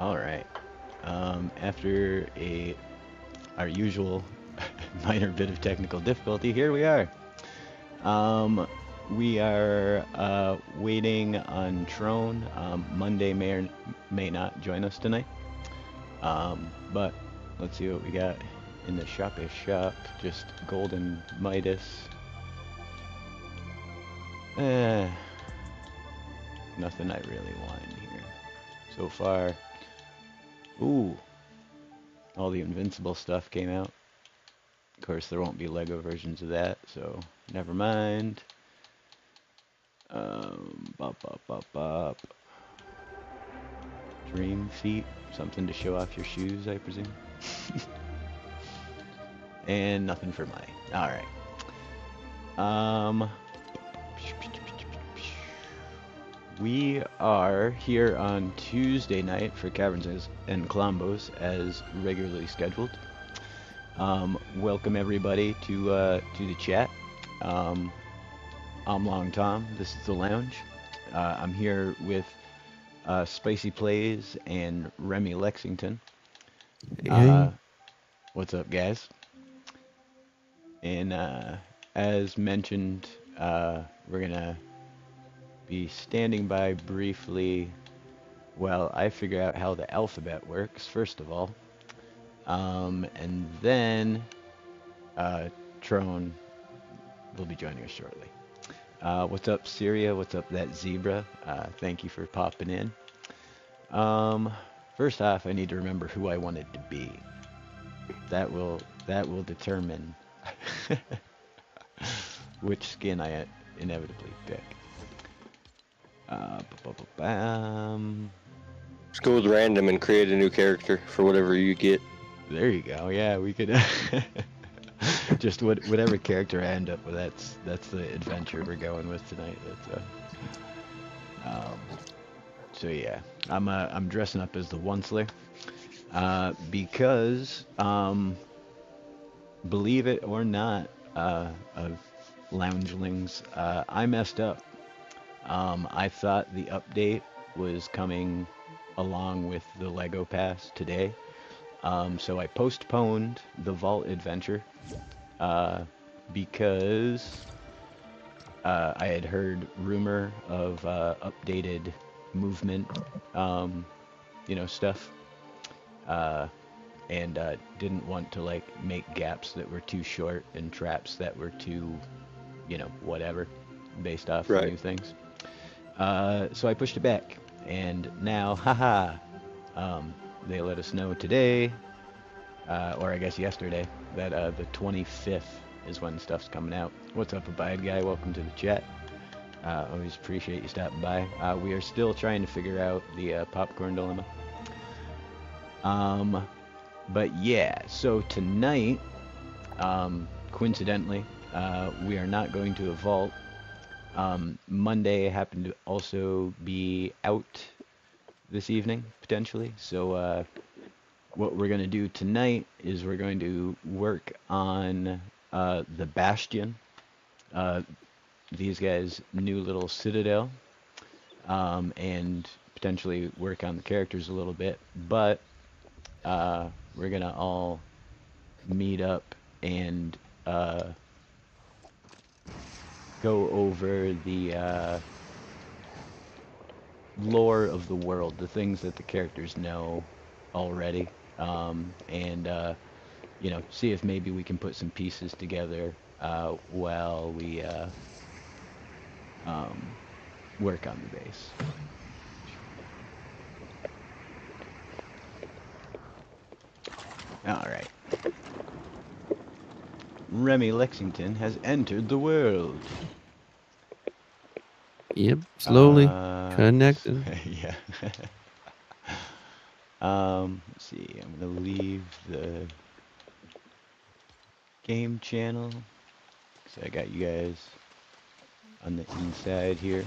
All right. After our usual minor bit of technical difficulty, here we are. Um, we are waiting on Trone. Monday may or may not join us tonight. But let's see what we got in the shop. Just golden Midas. Eh, nothing I really want in here so far. Ooh, all the invincible stuff came out. Of course, there won't be LEGO versions of that, so never mind. Bop, bop, bop, bop. Dream feet, something to show off your shoes, I presume. And nothing for money. All right. We are here on Tuesday night for Kaverns and Klombos as regularly scheduled. Welcome everybody to the chat. I'm Long Tom. This is the lounge. I'm here with Spicy Plays and Remy Lexington. Hey. What's up, guys? And as mentioned, we're gonna be standing by briefly while I figure out how the alphabet works, first of all. And then Trone will be joining us shortly. What's up, Syria? What's up, that zebra? Thank you for popping in. First off, I need to remember who I wanted to be. That will determine which skin I inevitably pick. Just go with random and create a new character for whatever you get. There you go. Yeah, we could just whatever character I end up with. That's the adventure we're going with tonight. So yeah, I'm dressing up as the Onceler because believe it or not, loungelings, I messed up. I thought the update was coming along with the LEGO Pass today. So I postponed the Vault Adventure because I had heard rumor of updated movement, stuff, and didn't want to like make gaps that were too short and traps that were too, whatever, based off new things. So I pushed it back, and now, haha, they let us know today, or I guess yesterday, that the 25th is when stuff's coming out. What's up, Abide Guy? Welcome to the chat. Always appreciate you stopping by. We are still trying to figure out the popcorn dilemma. But yeah, so tonight, coincidentally, we are not going to a vault. Monday happened to also be out this evening, potentially. So what we're going to do tonight is we're going to work on the Bastion, these guys' new little citadel, and potentially work on the characters a little bit. But we're going to all meet up and go over the lore of the world, the things that the characters know already, and see if maybe we can put some pieces together while we work on the base. All right. Remy Lexington has entered the world. Yep, slowly connecting. Yeah. Let's see. I'm gonna leave the game channel because I got you guys on the inside here.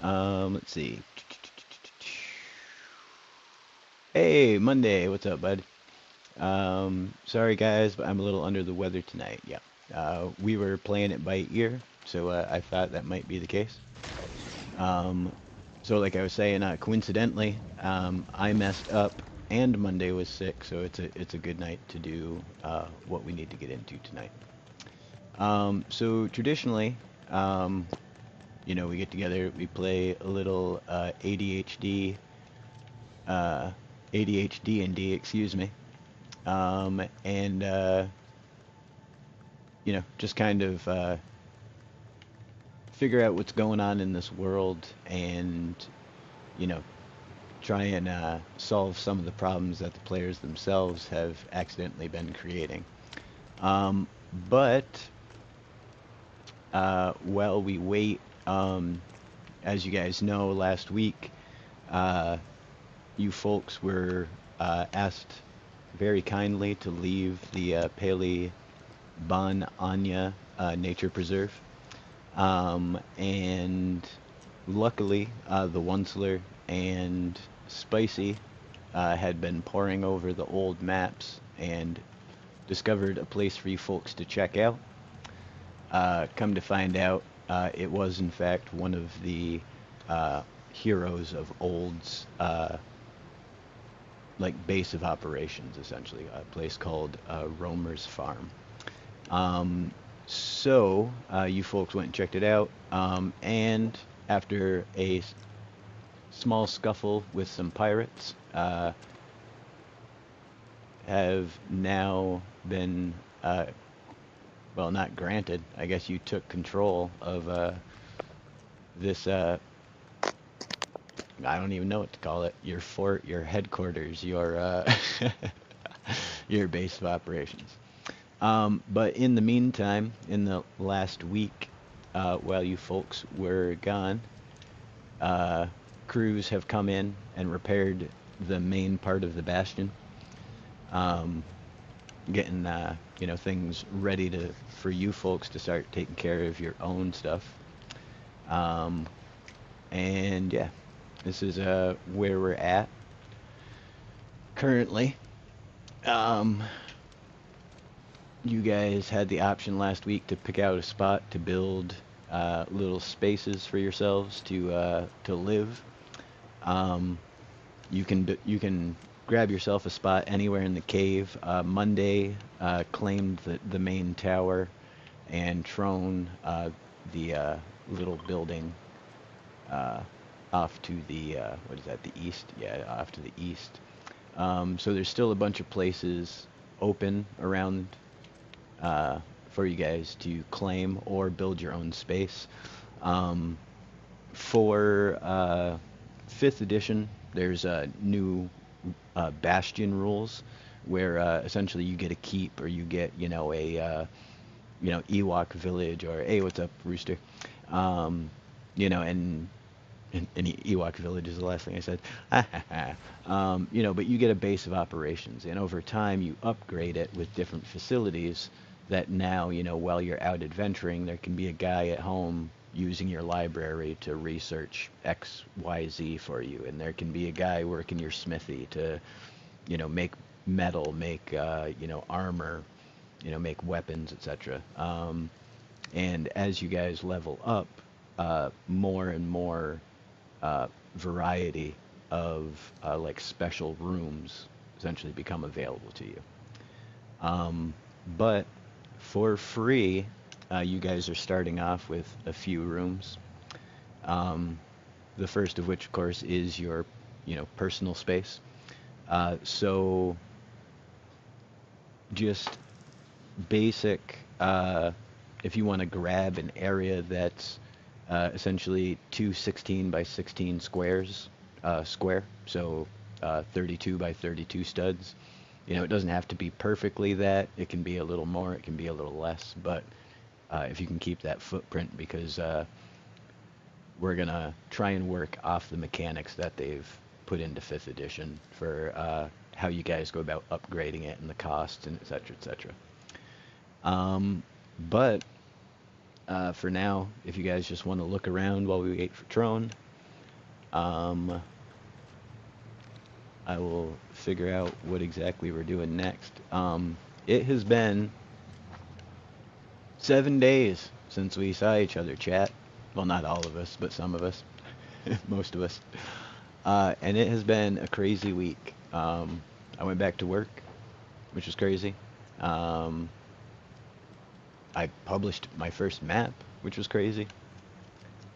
Let's see. Hey, Monday. What's up, bud? Sorry guys, but I'm a little under the weather tonight. Yeah. We were playing it by ear, so I thought that might be the case. So like I was saying, coincidentally, I messed up and Monday was sick, so it's a good night to do what we need to get into tonight. So traditionally, um, we get together, we play a little uh, ADHD and D, excuse me, and just kind of figure out what's going on in this world and you know try and solve some of the problems that the players themselves have accidentally been creating. Um, but while we wait, as you guys know, last week uh, you folks were asked very kindly to leave the Pele Bon Anya Nature Preserve. And luckily, the Onceler and Spicy had been poring over the old maps and discovered a place for you folks to check out. Come to find out, it was in fact one of the heroes of Old's like base of operations, essentially, a place called Romer's Farm. So you folks went and checked it out, and after a small scuffle with some pirates, have now been, well, not granted. I guess you took control of this. I don't even know what to call it. Your fort, your headquarters, your your base of operations. But in the meantime, in the last week, while you folks were gone, crews have come in and repaired the main part of the bastion, um, getting things ready to for you folks to start taking care of your own stuff. Um, and yeah, this is where we're at currently. Um, you guys had the option last week to pick out a spot to build little spaces for yourselves to live. Um, you can grab yourself a spot anywhere in the cave. Monday claimed the main tower, and Trone the little building uh, off to the what is that? The east? Yeah, off to the east. So there's still a bunch of places open around uh, for you guys to claim or build your own space. Um, for 5th edition, there's new Bastion rules where essentially you get a keep or you get, Ewok village or, hey, what's up, Rooster? Um, and Ewok village is the last thing I said. But you get a base of operations, and over time you upgrade it with different facilities that now, while you're out adventuring, there can be a guy at home using your library to research X, Y, Z for you, and there can be a guy working your smithy to, make metal, make, armor, make weapons, etc. And as you guys level up, more and more variety of like special rooms essentially become available to you. But for free, you guys are starting off with a few rooms. The first of which, of course, is your, personal space. So just basic, if you want to grab an area that's essentially two 16 by 16 squares, square, so 32 by 32 studs. It doesn't have to be perfectly that. It can be a little more, it can be a little less, but if you can keep that footprint, because we're going to try and work off the mechanics that they've put into 5th edition for how you guys go about upgrading it and the costs and et cetera, et cetera. But for now, if you guys just want to look around while we wait for Trone, I will figure out what exactly we're doing next. It has been 7 days since we saw each other, chat. Well, not all of us, but some of us. most of us. And it has been a crazy week. I went back to work, which was crazy. Um, I published my first map, which was crazy.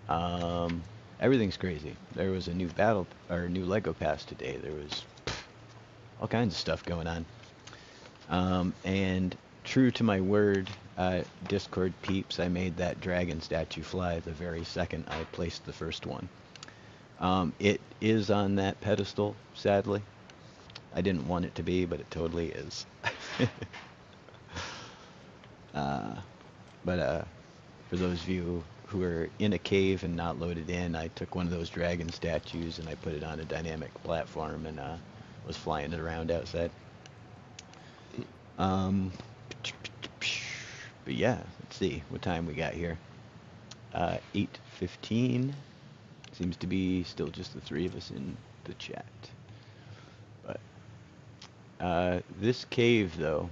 Um, Everything's crazy. There was a new battle or new Lego pass today. There was all kinds of stuff going on. And true to my word, Discord peeps, I made that dragon statue fly the very second I placed the first one. It is on that pedestal, sadly. I didn't want it to be, but it totally is. uh, but for those of you who are in a cave and not loaded in, I took one of those dragon statues and I put it on a dynamic platform and was flying it around outside. Um, but yeah, let's see what time we got here. 8:15. Seems to be still just the three of us in the chat. But this cave though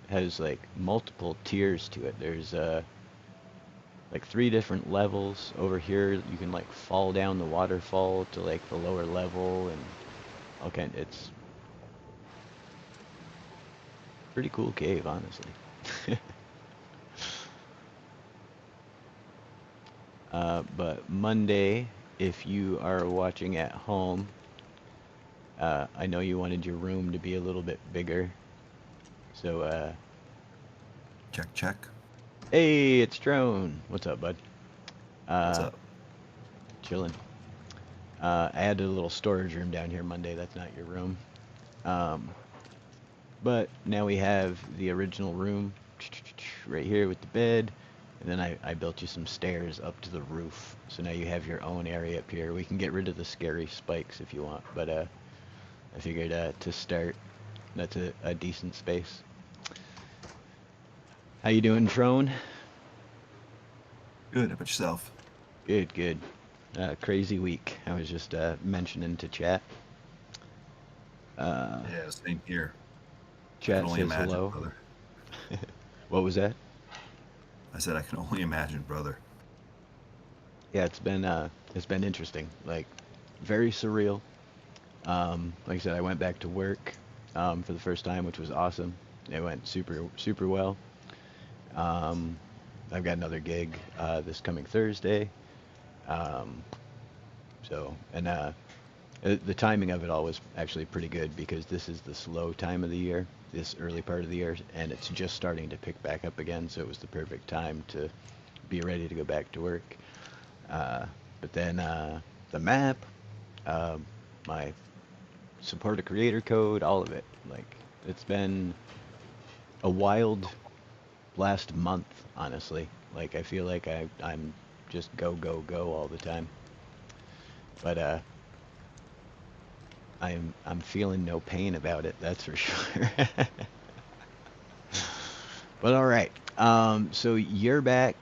has like multiple tiers to it. There's like 3 different levels. Over here you can like fall down the waterfall to like the lower level, and okay, it's pretty cool cave, honestly. But Monday, if you are watching at home, I know you wanted your room to be a little bit bigger. So, Check. hey, it's Drone. What's up, bud? What's up? Chilling. I added a little storage room down here Monday. That's not your room. But now we have the original room right here with the bed. And then I built you some stairs up to the roof. So now you have your own area up here. We can get rid of the scary spikes if you want. But I figured to start, that's a decent space. How you doing, Trone? Good. How about yourself? Good. Crazy week. I was just mentioning to chat. Yeah, same here. Chat I can only says imagine, hello. brother. What was that? I said I can only imagine, brother. Yeah, it's been interesting. Like, very surreal. Like I said, I went back to work for the first time, which was awesome. It went super well. I've got another gig this coming Thursday. The timing of it all was actually pretty good because this is the slow time of the year, this early part of the year, and it's just starting to pick back up again. So it was the perfect time to be ready to go back to work. But then the map, my support a creator code, all of it. Like, it's been a wild last month, honestly. Like, I feel like I'm just go all the time. But I'm feeling no pain about it, that's for sure. But all right. So you're back.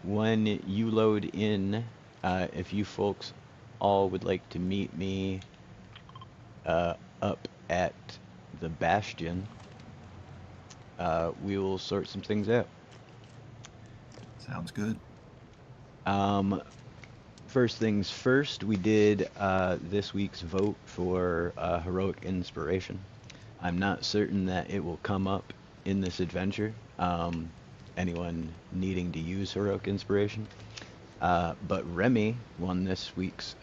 When you load in, if you folks all would like to meet me up at the Bastion, we will sort some things out. Sounds good. First things first, we did this week's vote for Heroic Inspiration. I'm not certain that it will come up in this adventure. Anyone needing to use Heroic Inspiration. But Remy won this week's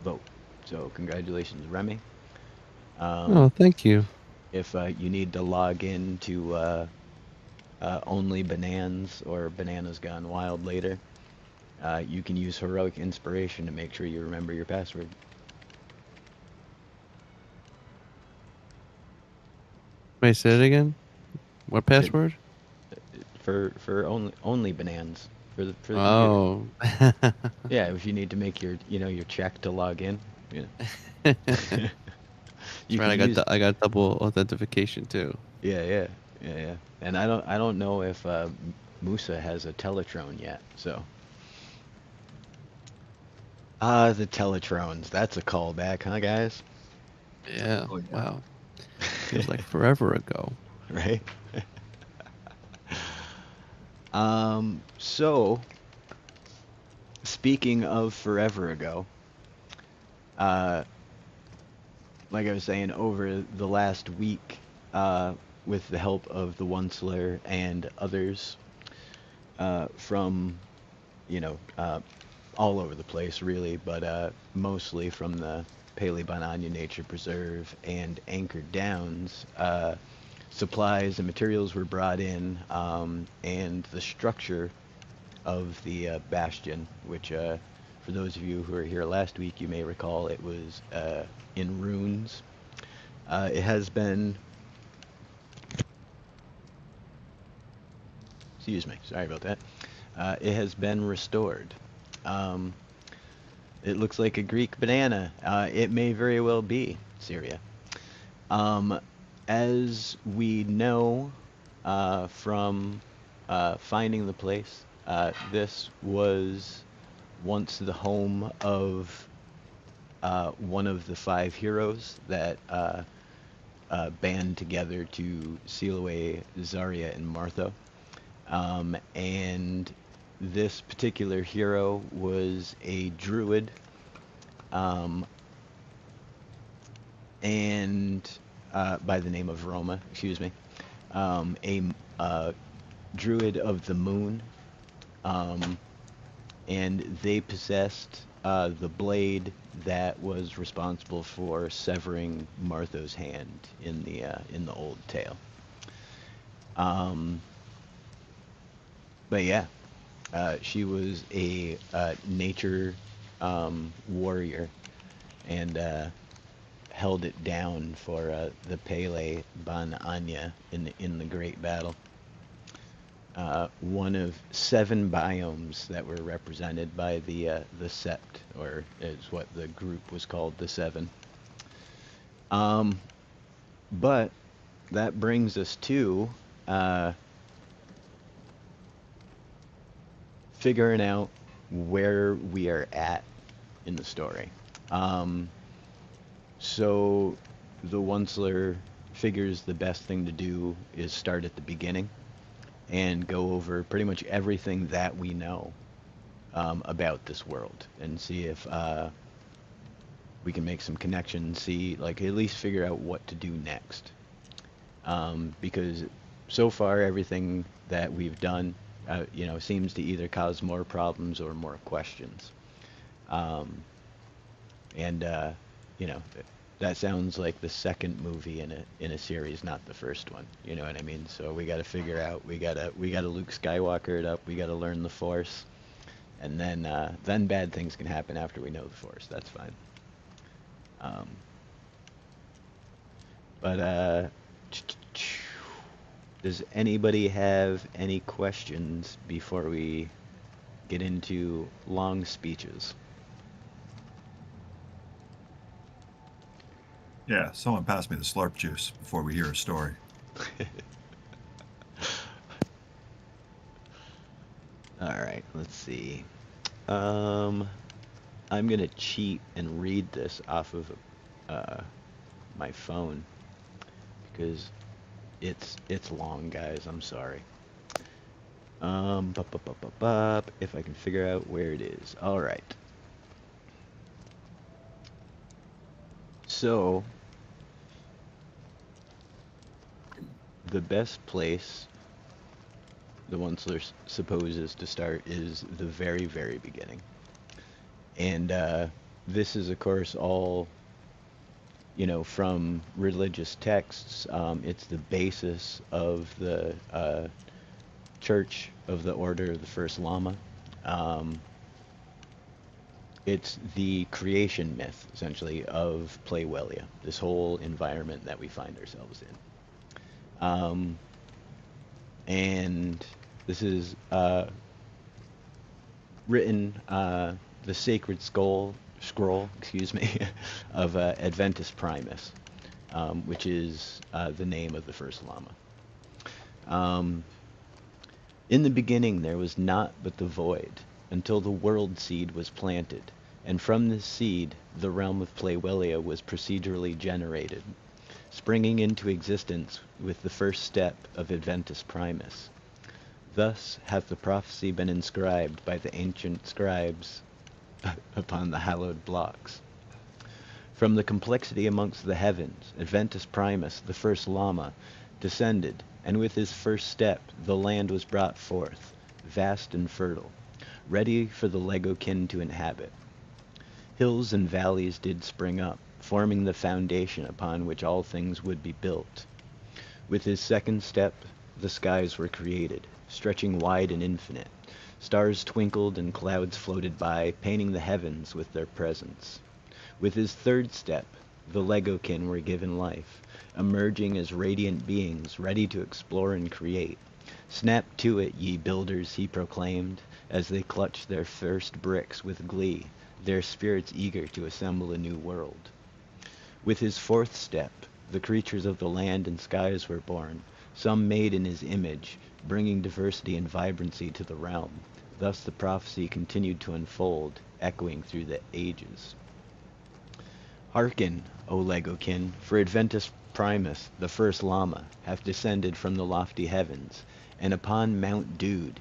vote. So congratulations, Remy. Oh, thank you. If you need to log in to Only Bananas or Bananas Gone Wild later, you can use Heroic Inspiration to make sure you remember your password. May I say it again? What password? For only Bananas for the computer. Oh. Yeah, if you need to make your your check to log in. Yeah. You Right, can use. I got double authentication too. Yeah. And I don't know if Musa has a Teletrone yet. So. The Teletrones. That's a callback, huh, guys? Yeah. Oh, yeah. Wow. Feels like forever ago. Right? So speaking of forever ago, uh, like I was saying, over the last week, with the help of the Onceler and others, from, you know, all over the place, really, but mostly from the Paley Bananya Nature Preserve and Anchor Downs, supplies and materials were brought in, and the structure of the bastion, which, for those of you who were here last week, you may recall it was in ruins. It has been, excuse me, sorry about that. It has been restored. Um, it looks like a Greek banana. It may very well be Syria. Um, as we know from finding the place, this was once the home of one of the 5 heroes that band together to seal away Zarya and Martha. And this particular hero was a druid, and by the name of Roma, excuse me, a druid of the moon, and they possessed the blade that was responsible for severing Martha's hand in the old tale. But yeah, she was a nature warrior, and held it down for the Pele Ban Anya in the Great Battle. One of 7 biomes that were represented by the Sept, or is what the group was called, the 7. But that brings us to figuring out where we are at in the story. So the Onceler figures the best thing to do is start at the beginning and go over pretty much everything that we know about this world, and see if we can make some connections, see, like, at least figure out what to do next. Because so far everything that we've done, you know, seems to either cause more problems or more questions. And you know, that sounds like the second movie in a series, not the first one. You know what I mean? So we got to figure out, we gotta Luke Skywalker it up. We got to learn the Force, and then bad things can happen after we know the Force. That's fine. But does anybody have any questions before we get into long speeches? Yeah, someone pass me the slurp juice before we hear a story. All right, let's see. I'm gonna cheat and read this off of my phone because it's long, guys. I'm sorry. If I can figure out where it is. All right. So the best place the Onceler supposes to start is the very, very beginning. And this is, of course, all, you know, from religious texts. It's the basis of the Church of the Order of the First Lama. It's the creation myth, essentially, of Playwelia, this whole environment that we find ourselves in. And this is written, the sacred scroll, excuse me, of Adventus Primus, which is the name of the first Lama. In the beginning there was naught but the void, until the world seed was planted, and from this seed the realm of Playwelia was procedurally generated, springing into existence with the first step of Adventus Primus. Thus hath the prophecy been inscribed by the ancient scribes upon the hallowed blocks. From the complexity amongst the heavens, Adventus Primus, the first Llama, descended, and with his first step the land was brought forth, vast and fertile, ready for the LEGO-kin to inhabit. Hills and valleys did spring up, forming the foundation upon which all things would be built. With his second step, the skies were created, stretching wide and infinite. Stars twinkled and clouds floated by, painting the heavens with their presence. With his third step, the LEGO-kin were given life, emerging as radiant beings ready to explore and create. Snap to it, ye builders, he proclaimed, as they clutched their first bricks with glee, their spirits eager to assemble a new world. With his fourth step, the creatures of the land and skies were born, some made in his image, bringing diversity and vibrancy to the realm. Thus the prophecy continued to unfold, echoing through the ages. Hearken, O LEGO-kin, for Adventus Primus, the first Llama, hath descended from the lofty heavens, and upon Mount Dude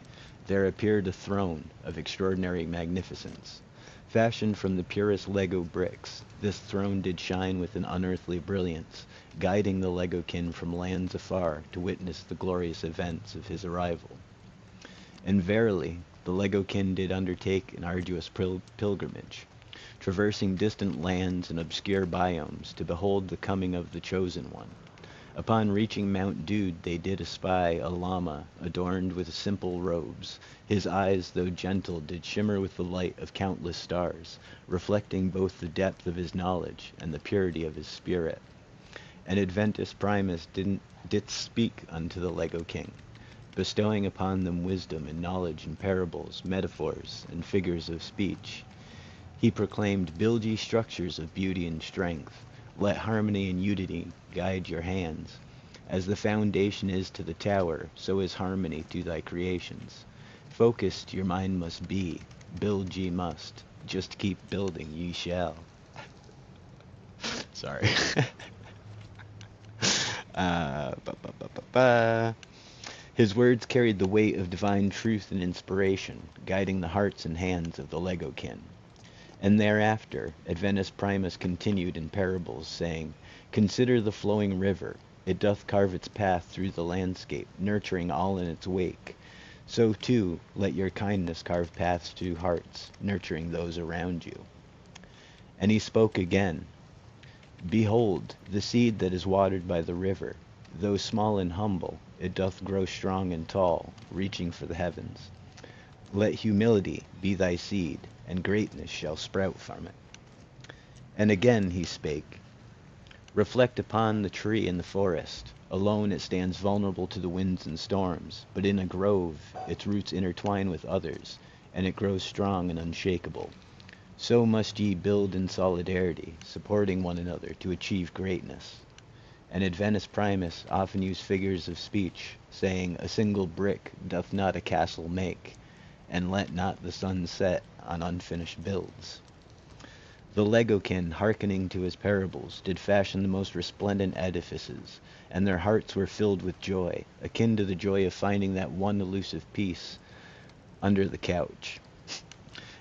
there appeared a throne of extraordinary magnificence. Fashioned from the purest LEGO bricks, this throne did shine with an unearthly brilliance, guiding the LEGO-kin from lands afar to witness the glorious events of his arrival. And verily, the LEGO-kin did undertake an arduous pilgrimage, traversing distant lands and obscure biomes to behold the coming of the Chosen One. Upon reaching Mount Dude, they did espy a llama adorned with simple robes. His eyes, though gentle, did shimmer with the light of countless stars, reflecting both the depth of his knowledge and the purity of his spirit. And Adventus Primus did speak unto the LEGO-kin, bestowing upon them wisdom and knowledge in parables, metaphors, and figures of speech. He proclaimed, "Build ye structures of beauty and strength. Let harmony and unity guide your hands. As the foundation is to the tower, so is harmony to thy creations. Focused your mind must be, build ye must. Just keep building, ye shall." Sorry. Ba, ba, ba, ba, ba. His words carried the weight of divine truth and inspiration, guiding the hearts and hands of the LEGO-kin. And thereafter, Adventus Primus continued in parables, saying, "Consider the flowing river. It doth carve its path through the landscape, nurturing all in its wake. So, too, let your kindness carve paths through hearts, nurturing those around you." And he spoke again, "Behold, the seed that is watered by the river. Though small and humble, it doth grow strong and tall, reaching for the heavens. Let humility be thy seed, and greatness shall sprout from it." And again he spake, "Reflect upon the tree in the forest. Alone it stands vulnerable to the winds and storms, but in a grove its roots intertwine with others, and it grows strong and unshakable. So must ye build in solidarity, supporting one another to achieve greatness." And Adventus Primus often used figures of speech, saying, "A single brick doth not a castle make, and let not the sun set on unfinished builds." The LEGO-kin, hearkening to his parables, did fashion the most resplendent edifices, and their hearts were filled with joy, akin to the joy of finding that one elusive piece under the couch.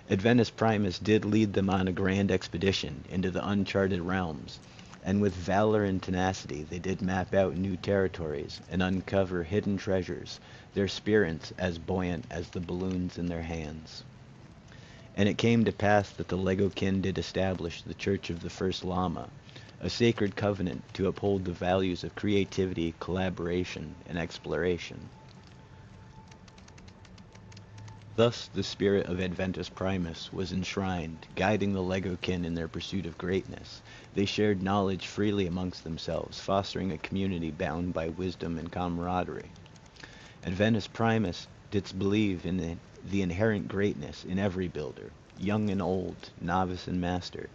Adventus Primus did lead them on a grand expedition into the uncharted realms, and with valor and tenacity they did map out new territories and uncover hidden treasures, their spirits as buoyant as the balloons in their hands. And it came to pass that the LEGO-kin did establish the Church of the First Llama, a sacred covenant to uphold the values of creativity, collaboration, and exploration. Thus the spirit of Adventus Primus was enshrined, guiding the LEGO-kin in their pursuit of greatness. They shared knowledge freely amongst themselves, fostering a community bound by wisdom and camaraderie. Adventus Primus didst believe in the inherent greatness in every builder, young and old, novice and master.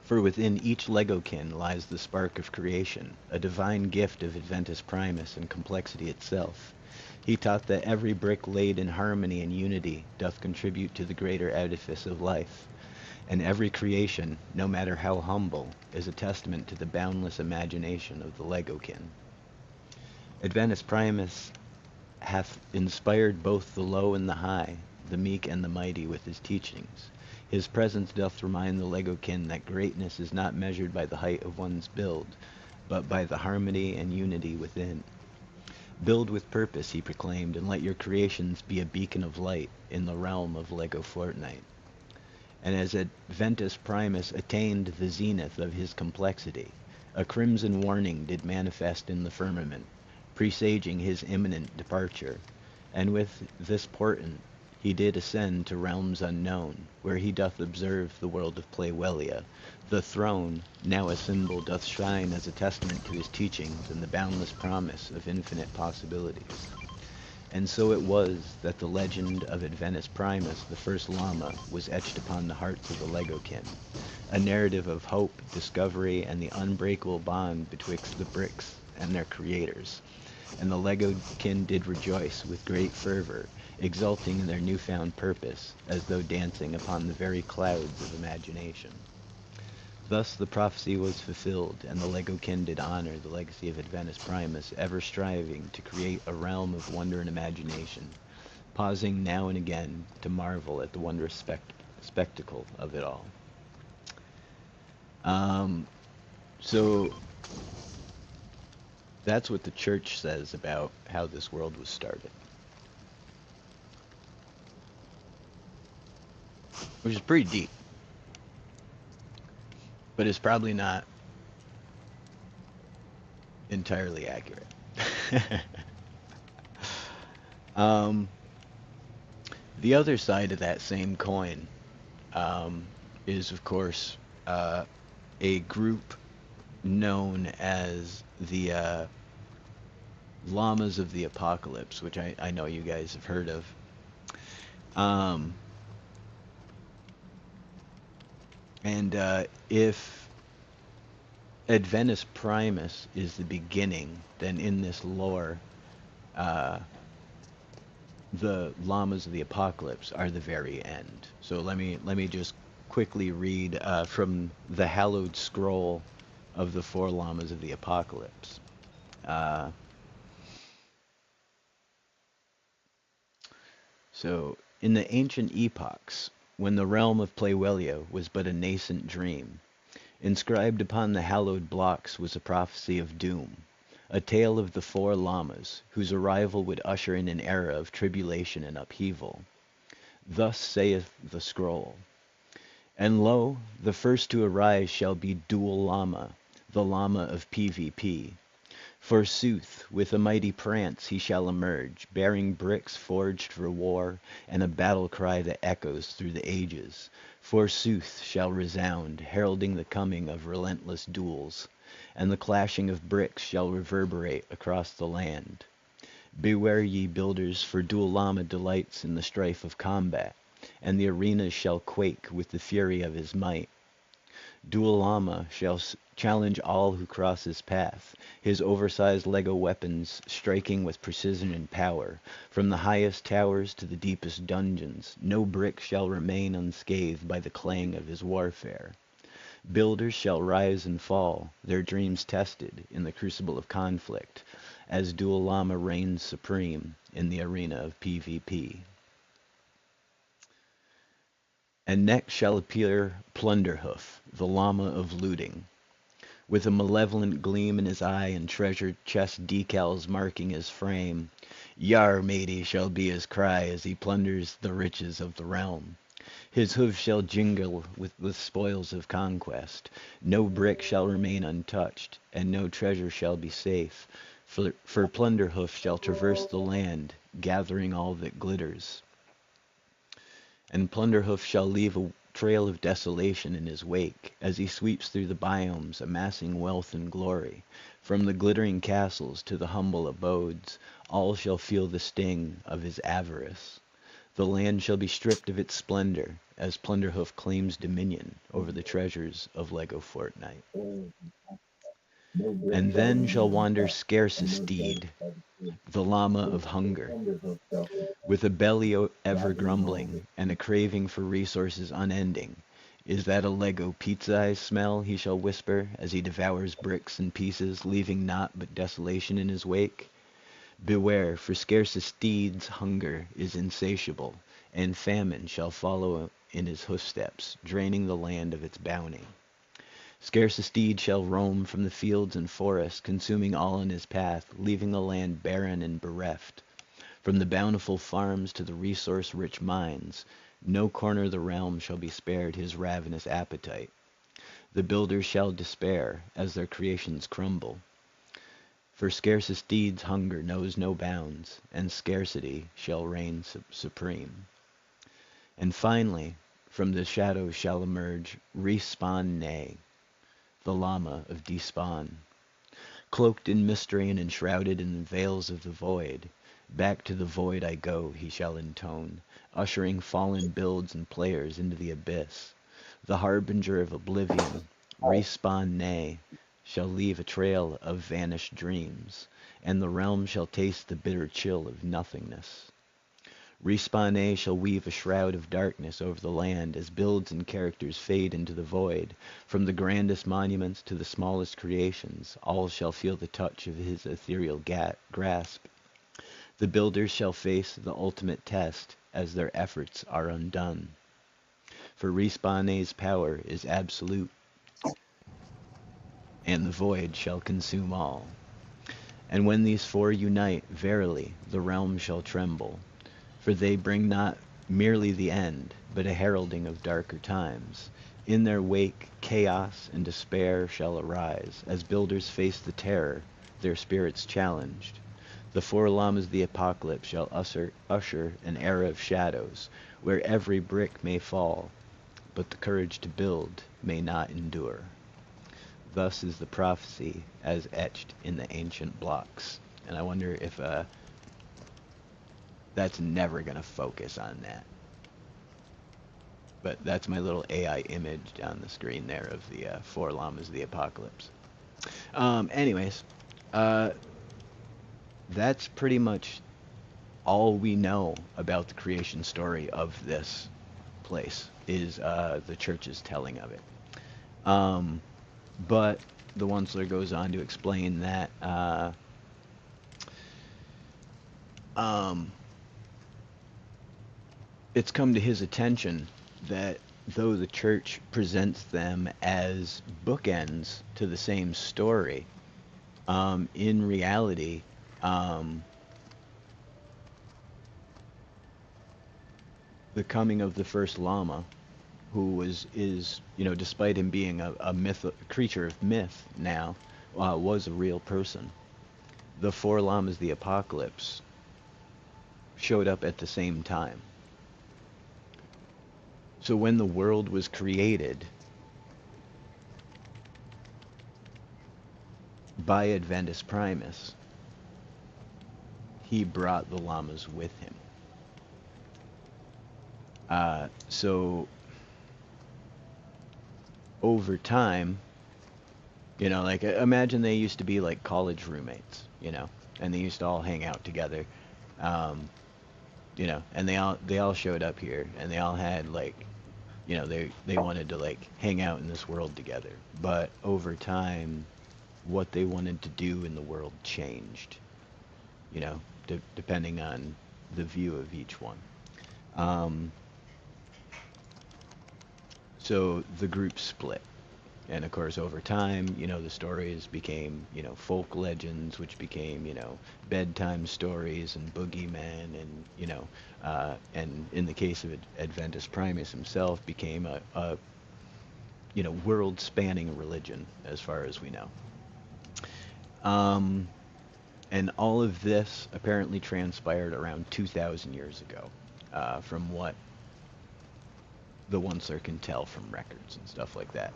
For within each LEGO-kin lies the spark of creation, a divine gift of Adventus Primus and complexity itself. He taught that every brick laid in harmony and unity doth contribute to the greater edifice of life, and every creation, no matter how humble, is a testament to the boundless imagination of the LEGO-kin. Adventus Primus hath inspired both the low and the high, the meek and the mighty with his teachings. His presence doth remind the Legokin that greatness is not measured by the height of one's build, but by the harmony and unity within. Build with purpose, he proclaimed, and let your creations be a beacon of light in the realm of LEGO Fortnite. And as Adventus Primus attained the zenith of his complexity, a crimson warning did manifest in the firmament, presaging his imminent departure, and with this portent he did ascend to realms unknown, where he doth observe the world of Playwellia. The throne, now a symbol, doth shine as a testament to his teachings and the boundless promise of infinite possibilities. And so it was that the legend of Adventus Primus, the first llama, was etched upon the hearts of the Legokin, a narrative of hope, discovery, and the unbreakable bond betwixt the bricks and their creators. And the Legokin did rejoice with great fervor, exulting in their newfound purpose, as though dancing upon the very clouds of imagination. Thus the prophecy was fulfilled, and the Legokin did honor the legacy of Adventus Primus, ever striving to create a realm of wonder and imagination, pausing now and again to marvel at the wondrous spectacle of it all. So that's what the church says about how this world was started. Which is pretty deep. But it's probably not entirely accurate. The other side of that same coin is, of course, a group known as the Llamas of the Apocalypse, which I know you guys have heard of. And if Adventus Primus is the beginning, then in this lore, the Llamas of the Apocalypse are the very end. So let me just quickly read from the hallowed scroll of the four Llamas of the Apocalypse. So in the ancient epochs, when the realm of Playwellia was but a nascent dream, inscribed upon the hallowed blocks was a prophecy of doom, a tale of the four llamas, whose arrival would usher in an era of tribulation and upheaval. Thus saith the scroll, and lo, the first to arise shall be Dual Llama, the Llama of PvP. Forsooth, with a mighty prance he shall emerge, bearing bricks forged for war, and a battle cry that echoes through the ages. Forsooth shall resound, heralding the coming of relentless duels, and the clashing of bricks shall reverberate across the land. Beware ye builders, for Dual Llama delights in the strife of combat, and the arenas shall quake with the fury of his might. Dual Llama shall challenge all who cross his path, his oversized LEGO weapons striking with precision and power. From the highest towers to the deepest dungeons, no brick shall remain unscathed by the clang of his warfare. Builders shall rise and fall, their dreams tested in the crucible of conflict, as Dual Llama reigns supreme in the arena of PvP. And next shall appear Plunderhoof, the Llama of looting, with a malevolent gleam in his eye and treasured chest decals marking his frame. Yar, matey, shall be his cry as he plunders the riches of the realm. His hooves shall jingle with the spoils of conquest. No brick shall remain untouched, and no treasure shall be safe, for Plunderhoof shall traverse the land, gathering all that glitters. And Plunderhoof shall leave a trail of desolation in his wake, as he sweeps through the biomes, amassing wealth and glory. From the glittering castles to the humble abodes, all shall feel the sting of his avarice. The land shall be stripped of its splendor, as Plunderhoof claims dominion over the treasures of LEGO Fortnite. And then shall wander Scarcest Steed, the Llama of hunger, with a belly ever grumbling, and a craving for resources unending. Is that a LEGO pizza I smell, he shall whisper, as he devours bricks and pieces, leaving naught but desolation in his wake. Beware, for scarce a steed's hunger is insatiable, and famine shall follow in his hoofsteps, draining the land of its bounty. Scarce a steed shall roam from the fields and forests, consuming all in his path, leaving the land barren and bereft. From the bountiful farms to the resource-rich mines, no corner of the realm shall be spared his ravenous appetite. The builders shall despair as their creations crumble. For scarce a steed's hunger knows no bounds, and scarcity shall reign supreme. And finally, from the shadows shall emerge Respawn Nay, the Llama of Despawn. Cloaked in mystery and enshrouded in the veils of the void, back to the void I go, he shall intone, ushering fallen builds and players into the abyss. The harbinger of oblivion, Respawn Nay, shall leave a trail of vanished dreams, and the realm shall taste the bitter chill of nothingness. Respawn Nay shall weave a shroud of darkness over the land as builds and characters fade into the void. From the grandest monuments to the smallest creations, all shall feel the touch of his ethereal grasp. The builders shall face the ultimate test as their efforts are undone. For Respawn Nay's power is absolute, and the void shall consume all. And when these four unite, verily, the realm shall tremble, for they bring not merely the end, but a heralding of darker times. In their wake, chaos and despair shall arise, as builders face the terror, their spirits challenged. The four llamas of the apocalypse shall usher an era of shadows, where every brick may fall, but the courage to build may not endure. Thus is the prophecy as etched in the ancient blocks. And I wonder if that's never going to focus on that. But that's my little AI image down the screen there of the four llamas of the apocalypse. Anyways, that's pretty much all we know about the creation story of this place, is the church's telling of it. But the Onceler goes on to explain that it's come to his attention that though the church presents them as bookends to the same story, in reality, the coming of the first Lama, who is, despite him being a creature of myth now, was a real person. The four Lamas of the apocalypse showed up at the same time. So when the world was created by Adventus Primus, he brought the Lamas with him. So over time, like imagine they used to be like college roommates, and they used to all hang out together, and they all showed up here, and they all had like, they wanted to like hang out in this world together. But over time, what they wanted to do in the world changed, depending on the view of each one. So the group split. And of course, over time, the stories became, folk legends, which became, bedtime stories and boogeymen, and, and in the case of Adventus Primus himself, became a world-spanning religion, as far as we know. And all of this apparently transpired around 2,000 years ago, from what the Onceler can tell from records and stuff like that.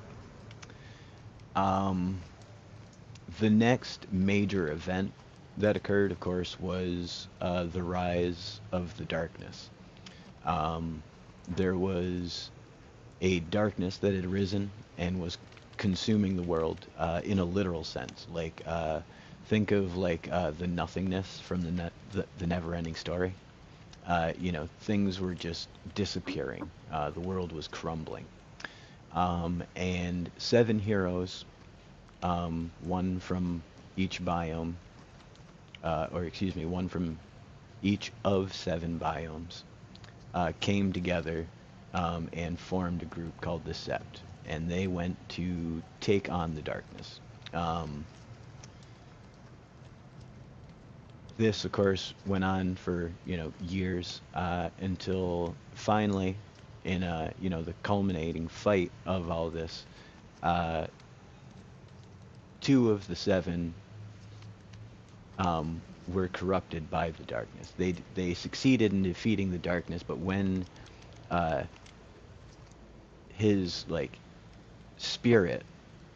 The next major event that occurred, of course, was the rise of the darkness. There was a darkness that had risen and was consuming the world in a literal sense. Like, think of like the nothingness from the never-ending story. Things were just disappearing. The world was crumbling. And 7 heroes, one from each biome, or excuse me, one from each of 7 biomes, came together and formed a group called the Sept, and they went to take on the darkness. This, of course, went on for years until finally, in the culminating fight of all this, 2 of the 7 were corrupted by the darkness. They succeeded in defeating the darkness, but when his spirit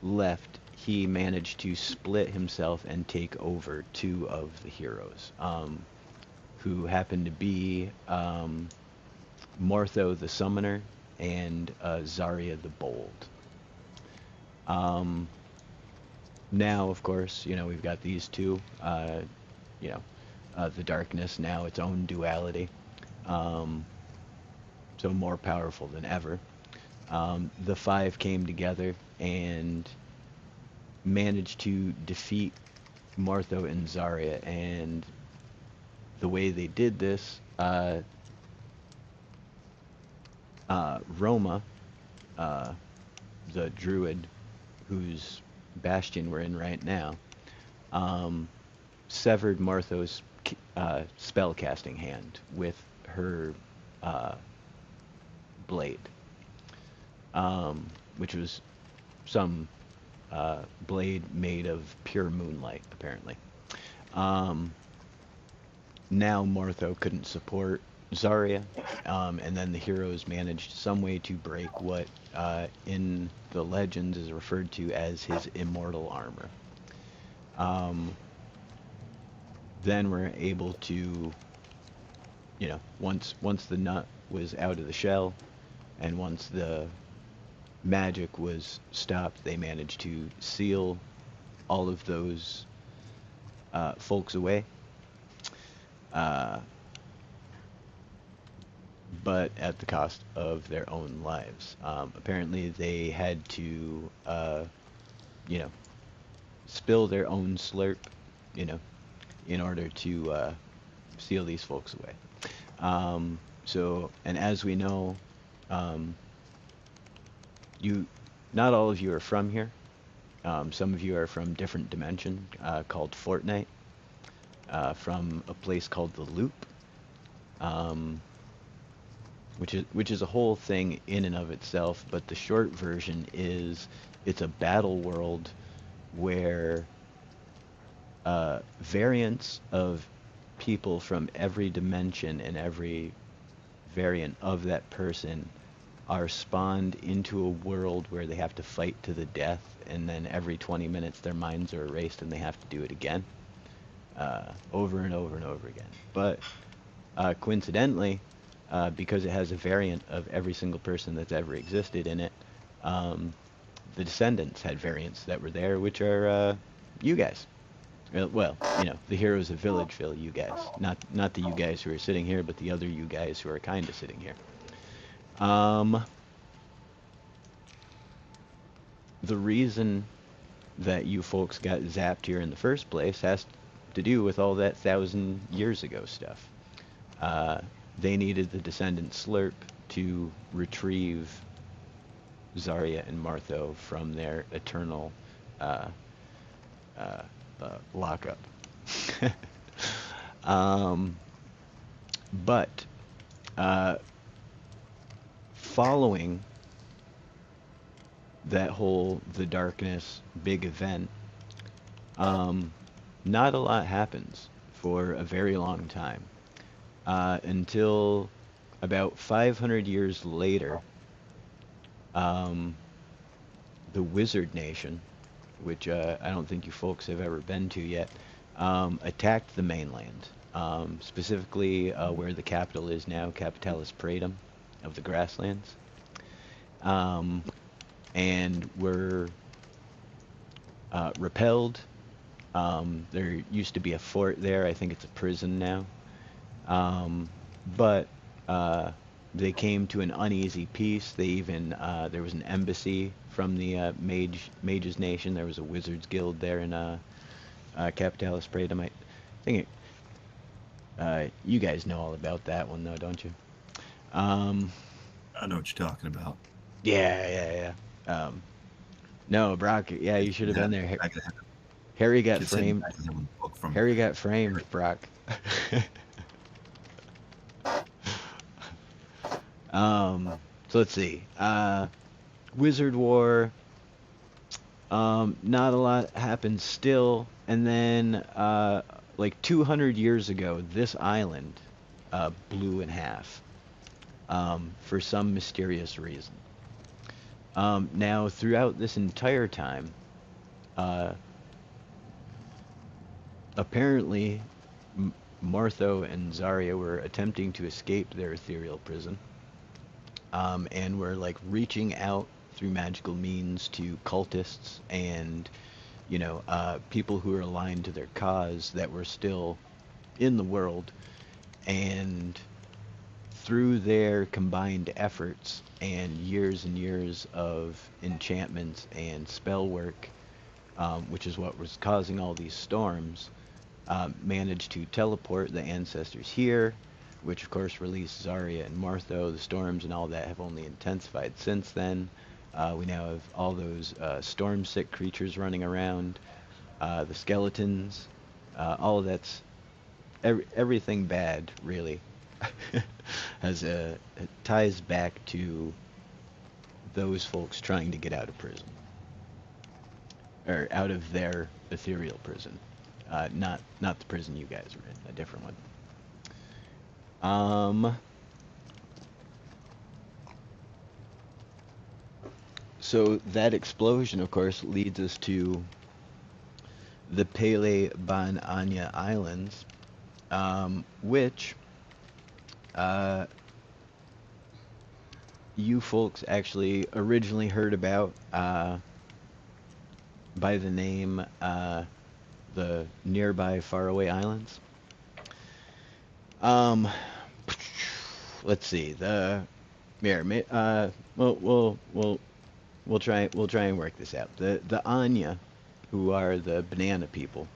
left, he managed to split himself and take over 2 of the heroes, who happened to be Mortho the Summoner and Zarya the Bold. Now, of course, we've got these 2. The darkness now its own duality, so more powerful than ever. The 5 came together and managed to defeat Mortho and Zarya, and the way they did this, Roma, the druid whose bastion we're in right now, severed Mortho's spellcasting hand with her blade, which was some blade made of pure moonlight, apparently. Now Mortho couldn't support Zarya, and then the heroes managed some way to break what in the legends is referred to as his immortal armor. Then we're able to, once the nut was out of the shell, and once the magic was stopped, they managed to seal all of those folks away. But at the cost of their own lives. Apparently they had to, spill their own slurp, in order to seal these folks away. And as we know, not all of you are from here. Some of you are from different dimension called Fortnite, from a place called the Loop, which is a whole thing in and of itself. But the short version is it's a battle world where variants of people from every dimension and every variant of that person are spawned into a world where they have to fight to the death, and then every 20 minutes their minds are erased and they have to do it again, over and over and over again. But coincidentally, because it has a variant of every single person that's ever existed in it, the Descendants had variants that were there, which are you guys. Well, the heroes of Villageville, you guys. Not the you guys who are sitting here, but the other you guys who are kind of sitting here. The reason that you folks got zapped here in the first place has to do with all that 1,000 years ago stuff. They needed the Descendant Slurp to retrieve Zarya and Mortho from their eternal lockup. But following that whole the darkness big event, not a lot happens for a very long time, until about 500 years later, the Wizard Nation, which I don't think you folks have ever been to yet, attacked the mainland, specifically where the capital is now, Capitalis Praetum of the Grasslands, and were repelled. There used to be a fort there. I think it's a prison now. But they came to an uneasy peace. They even there was an embassy from the Mages Nation. There was a Wizards Guild there in Capitalis Praetum. think you guys know all about that one, though, don't you? I know what you're talking about. Yeah. No, Brock. Yeah, you should have been there. I gotta have Harry got kids sitting framed. back and have a book from. Harry got framed, Brock. So let's see. Wizard War. Not a lot happened still, and then like 200 years ago, this island blew in half for some mysterious reason. Now, throughout this entire time, uh, apparently, Martho and Zarya were attempting to escape their ethereal prison, and were like reaching out through magical means to cultists and people who are aligned to their cause that were still in the world, and through their combined efforts and years of enchantments and spell work, which is what was causing all these storms, managed to teleport the ancestors here, which of course released Zarya and Martho. The storms and all that have only intensified since then. We now have all those storm-sick creatures running around, the skeletons, all of that's everything bad, really, has it ties back to those folks trying to get out of prison, or out of their ethereal prison, not the prison you guys are in, a different one. So that explosion, of course, leads us to the Pele Ban Anya Islands, which you folks actually originally heard about by the name the nearby faraway islands. Let's see. We'll try and work this out. The Anya, who are the banana people,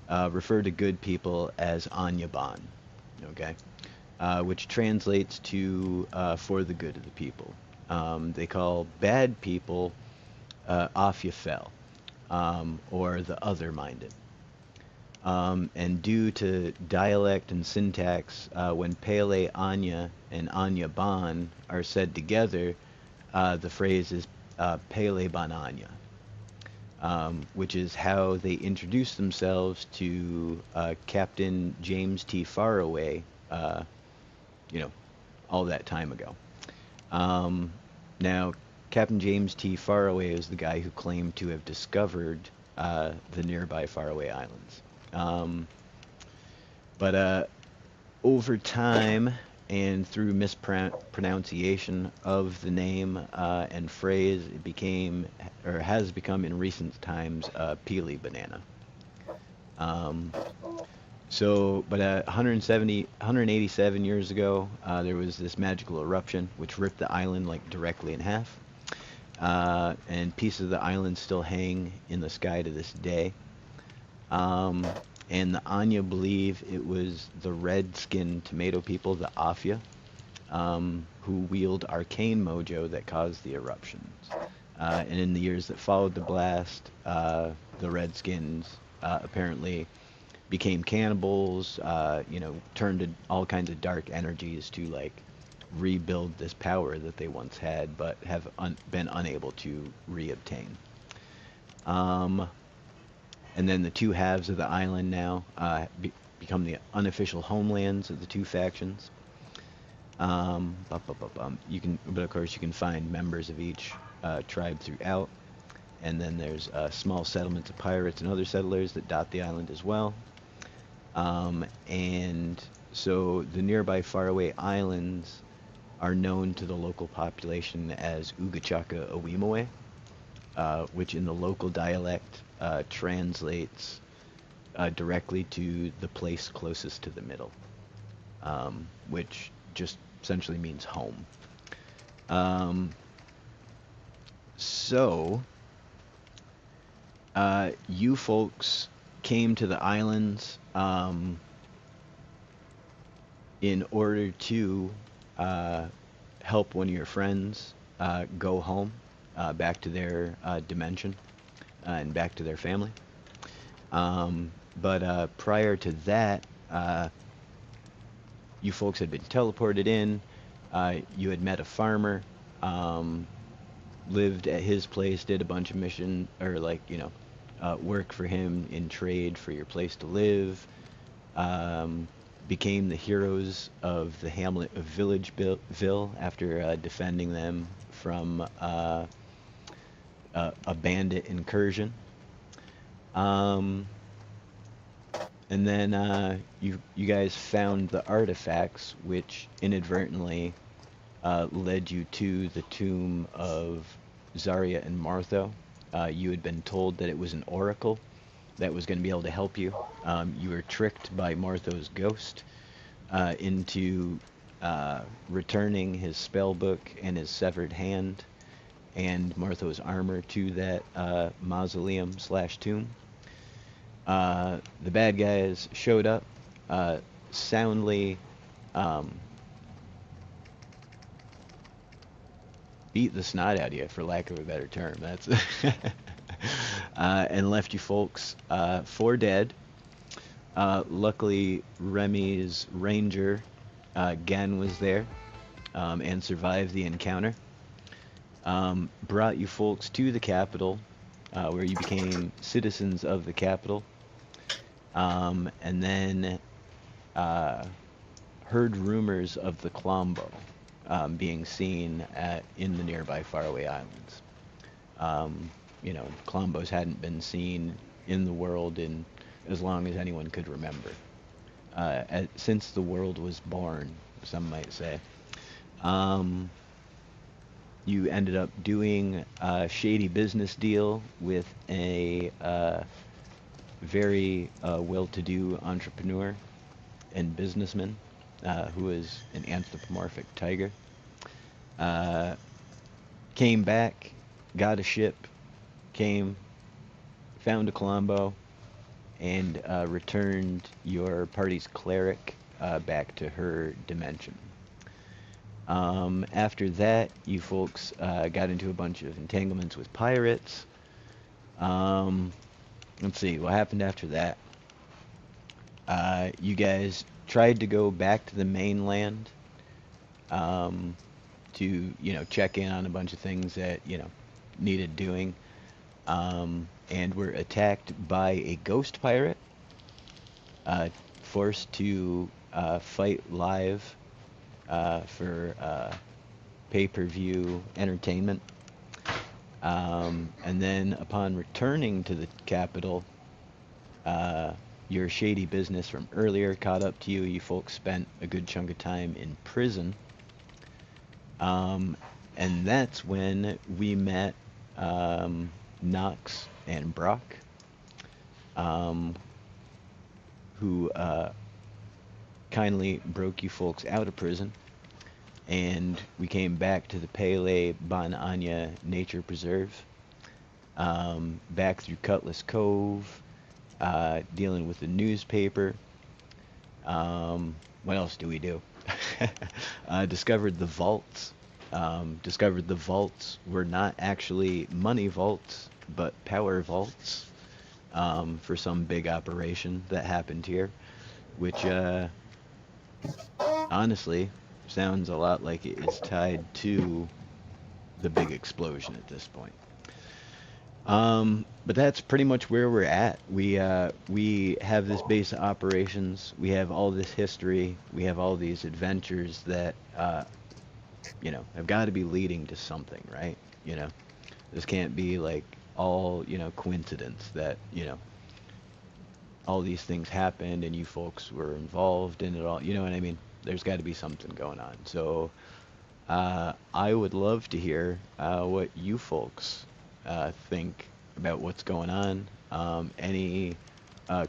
refer to good people as Anyaban, okay? Which translates to for the good of the people. They call bad people AFOL, or the other-minded. And due to dialect and syntax, when Pele Anya and Anya Ban are said together, the phrase is Pele Ban Anya, which is how they introduced themselves to Captain James T. Faraway, all that time ago. Now, Captain James T. Faraway is the guy who claimed to have discovered the nearby faraway islands. But over time and through mispronunciation of the name and phrase, it became, or has become in recent times, Pili Banana. But 187 years ago, there was this magical eruption which ripped the island like directly in half. And pieces of the island still hang in the sky to this day. And the Anya believe it was the red-skinned tomato people, the Afia, who wield arcane mojo that caused the eruptions. And in the years that followed the blast, the Redskins apparently became cannibals, turned to all kinds of dark energies to like rebuild this power that they once had, but have been unable to reobtain. And then the two halves of the island now become the unofficial homelands of the two factions. But of course, you can find members of each tribe throughout. And then there's small settlements of pirates and other settlers that dot the island as well. And so the nearby faraway islands are known to the local population as Ugachaka Awimoe, which in the local dialect translates directly to the place closest to the middle, which just essentially means home. So you folks came to the islands in order to help one of your friends go home back to their dimension and back to their family. But prior to that, you folks had been teleported in. You had met a farmer, lived at his place, did a bunch of mission or work for him in trade for your place to live. Became the heroes of the hamlet of Villageville after defending them from a bandit incursion. And then you guys found the artifacts, which inadvertently led you to the tomb of Zarya and Martho. You had been told that it was an oracle that was going to be able to help you. You were tricked by Martho's ghost into returning his spell book and his severed hand and Martho's armor to that mausoleum/tomb. The bad guys showed up, soundly beat the snot out of you, for lack of a better term. That's and left you folks for dead. Luckily, Remy's ranger, Gen, was there and survived the encounter. Brought you folks to the capital, where you became citizens of the capital. And then heard rumors of the Klombo being seen in the nearby faraway islands. Klombos hadn't been seen in the world in as long as anyone could remember. Since the world was born, some might say. You ended up doing a shady business deal with a very well-to-do entrepreneur and businessman who is an anthropomorphic tiger. Came back, got a ship, found a Klombo, and returned your party's cleric back to her dimension. After that, you folks got into a bunch of entanglements with pirates. Let's see, what happened after that? You guys tried to go back to the mainland to, check in on a bunch of things that, needed doing. And were attacked by a ghost pirate, forced to fight live for pay-per-view entertainment. And then upon returning to the capital, your shady business from earlier caught up to you. You folks spent a good chunk of time in prison. And that's when we met Nox and Brock, who kindly broke you folks out of prison. And we came back to the Pele Ban Anya Nature Preserve, back through Cutlass Cove, dealing with the newspaper. What else do we do? Discovered the vaults. Discovered the vaults were not actually money vaults, but power vaults for some big operation that happened here, which honestly sounds a lot like it is tied to the big explosion at this point. But that's pretty much where we're at. We have this base of operations. We have all this history. We have all these adventures that have got to be leading to something, right? This can't be like all coincidence that all these things happened and you folks were involved in it all. You know what I mean? There's got to be something going on. So I would love to hear what you folks think about what's going on. Any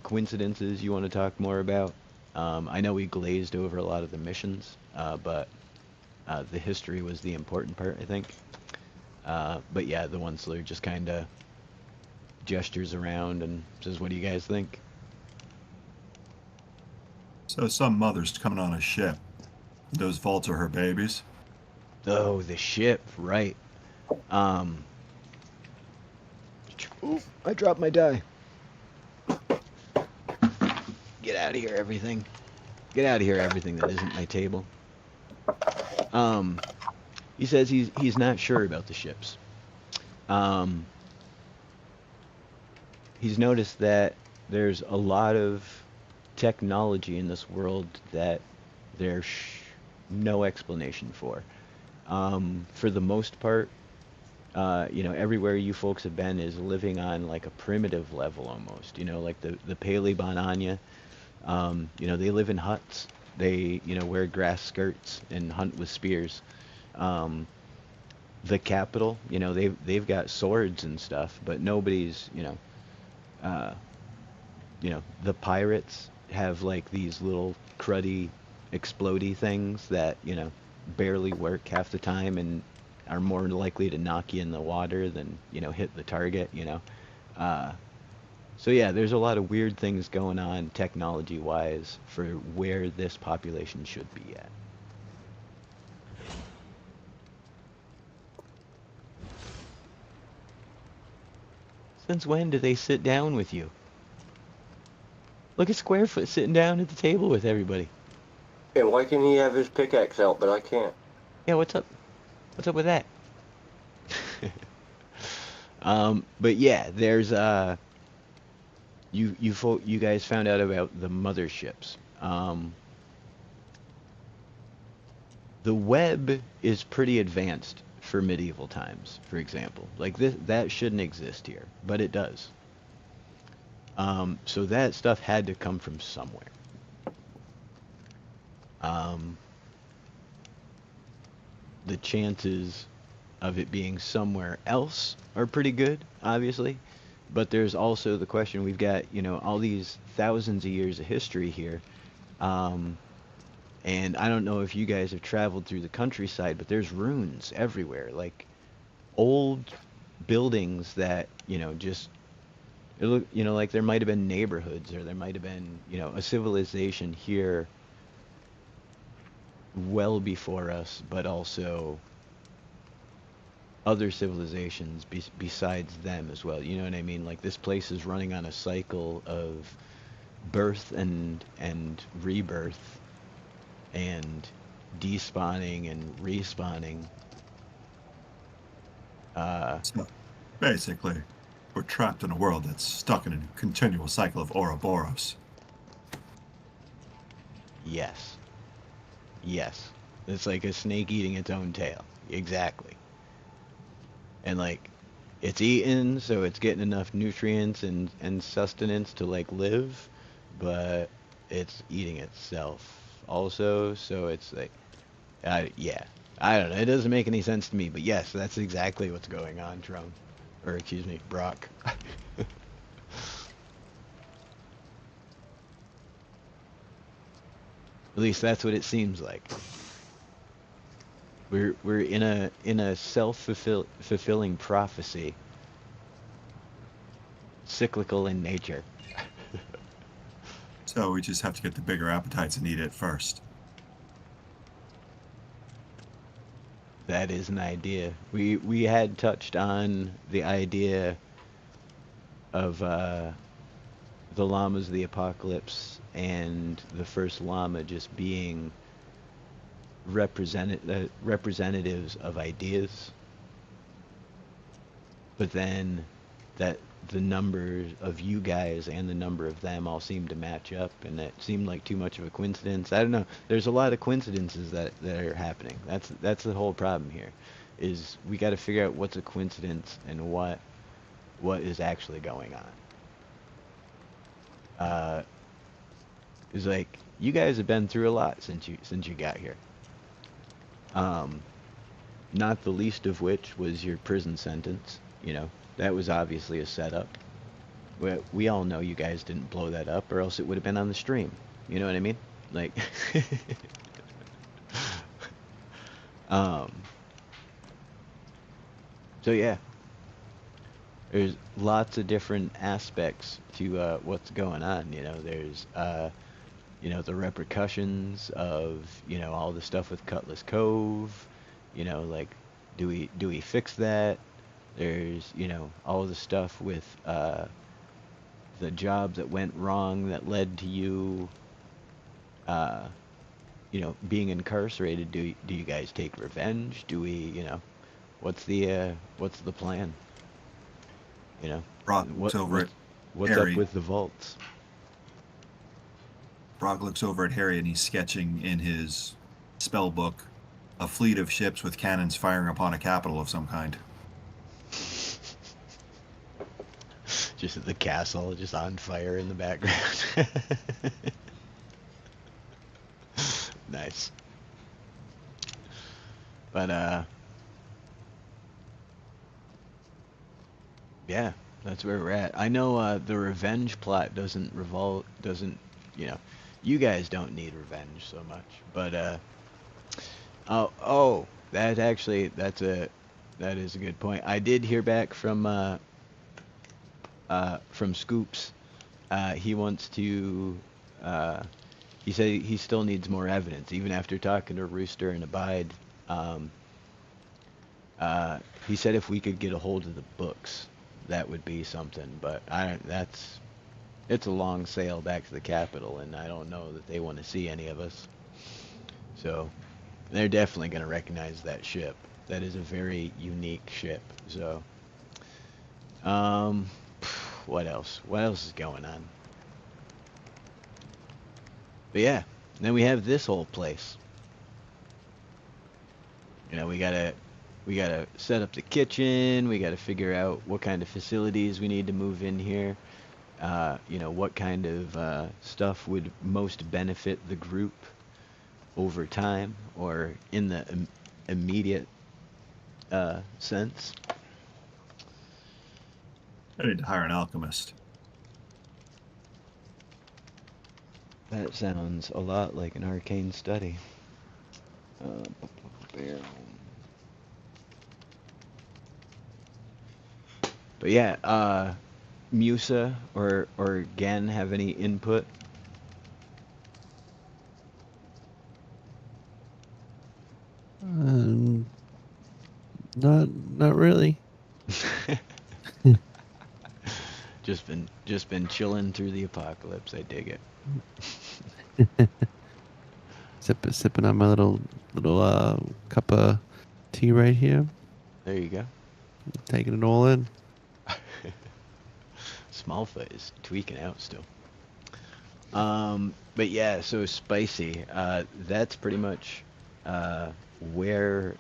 coincidences you want to talk more about? I know we glazed over a lot of the missions, but the history was the important part, I think. But yeah, the ones that are just kind of gestures around and says, "What do you guys think?" So some mother's coming on a ship. Those vaults are her babies. Oh, the ship, right. Um, Ooh, I dropped my die. Get out of here, everything. Get out of here, everything that isn't my table. Um, he says he's not sure about the ships. Um, he's noticed that there's a lot of technology in this world that there's no explanation for. For the most part, everywhere you folks have been is living on like a primitive level almost. Like the Paley Bonanya. They live in huts. They, wear grass skirts and hunt with spears. Um, the capital, they've got swords and stuff, but nobody's, uh, the pirates have like these little cruddy, explodey things that, barely work half the time and are more likely to knock you in the water than, hit the target. Uh, so yeah, there's a lot of weird things going on technology-wise for where this population should be at. Since when do they sit down with you? Look at Squarefoot sitting down at the table with everybody. And why can he have his pickaxe out, but I can't? Yeah, what's up? What's up with that? But yeah, there's you guys found out about the motherships. The web is pretty advanced for medieval times, for example. Like this, that shouldn't exist here, but it does. So that stuff had to come from somewhere. Um, the chances of it being somewhere else are pretty good, obviously. But there's also the question, we've got, all these thousands of years of history here. Um, and I don't know if you guys have traveled through the countryside, but there's ruins everywhere. Like old buildings that, just, it look, like there might have been neighborhoods or there might have been, a civilization here well before us, but also other civilizations besides them as well. You know what I mean? Like this place is running on a cycle of birth and rebirth and despawning and respawning. So basically, we're trapped in a world that's stuck in a continual cycle of Ouroboros. Yes. Yes. It's like a snake eating its own tail. Exactly. And like it's eaten, so it's getting enough nutrients and sustenance to like live, but it's eating itself also, so it's like yeah. I don't know. It doesn't make any sense to me, but yes, that's exactly what's going on, Trump. Or excuse me, Brock. At least that's what it seems like. We're in a fulfilling prophecy, cyclical in nature. So we just have to get the bigger appetites and eat it first. That is an idea. We had touched on the idea of the llamas of the apocalypse and the first llama just being representatives of ideas, but then that the number of you guys and the number of them all seemed to match up, and it seemed like too much of a coincidence. I don't know. There's a lot of coincidences that are happening. That's the whole problem here, is we got to figure out what's a coincidence and what is actually going on. Is like you guys have been through a lot since you got here. Not the least of which was your prison sentence. That was obviously a setup. We all know you guys didn't blow that up, or else it would have been on the stream. You know what I mean? Like, um, so yeah. there's lots of different aspects to what's going on. There's the repercussions of all the stuff with Cutlass Cove. Like, do we fix that? There's all the stuff with the jobs that went wrong that led to you uh, being incarcerated. Do you guys take revenge? Do we, what's the plan? You know, Brock looks what over at what's up Harry. with the vaults? Brock looks over at Harry and he's sketching in his spell book a fleet of ships with cannons firing upon a capital of some kind. Just the castle just on fire in the background. Nice. But yeah, that's where we're at. I know the revenge plot doesn't, you know, you guys don't need revenge so much. But oh, that is a good point. I did hear back from Scoops. He wants to he said he still needs more evidence, even after talking to Rooster and Abide. Um, he said if we could get a hold of the books, that would be something. But it's a long sail back to the capital, and I don't know that they want to see any of us. So they're definitely going to recognize that ship. That is a very unique ship. So, what else? What else is going on? But yeah, then we have this whole place. We gotta set up the kitchen. We gotta figure out what kind of facilities we need to move in here. What kind of stuff would most benefit the group over time or in the immediate sense. I need to hire an alchemist. That sounds a lot like an arcane study. But yeah, Musa or Gen have any input? Um, not really. Just been chilling through the apocalypse. I dig it. Sipping on my little cup of tea right here, There you go. taking it all in. Smallfoot is tweaking out still. But yeah, so spicy. That's pretty much where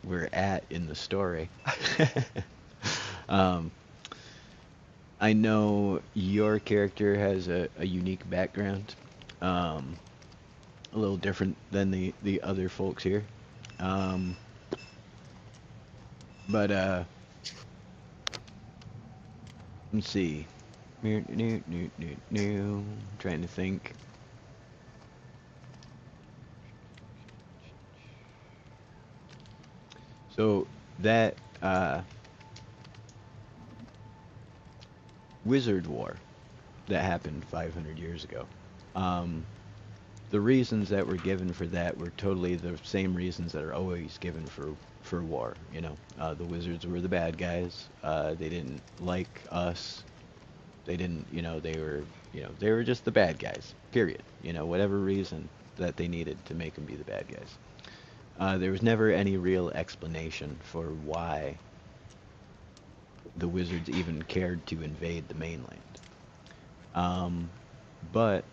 we're at in the story. um, I know your character has a unique background, a little different than the other folks here. Um, but let's see. Trying to think. So that wizard war that happened 500 years ago. Um, the reasons that were given for that were totally the same reasons that are always given for war. The wizards were the bad guys. They didn't like us. They didn't. They were just the bad guys. Period. Whatever reason that they needed to make them be the bad guys. There was never any real explanation for why the wizards even cared to invade the mainland. But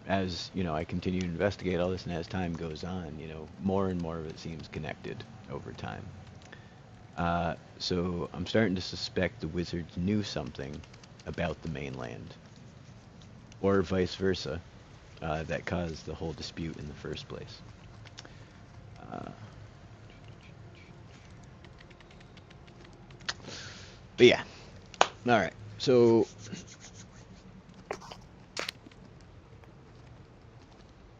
as I continue to investigate all this, and as time goes on, more and more of it seems connected over time. So I'm starting to suspect the wizards knew something about the mainland, or vice versa, that caused the whole dispute in the first place. But yeah, all right. So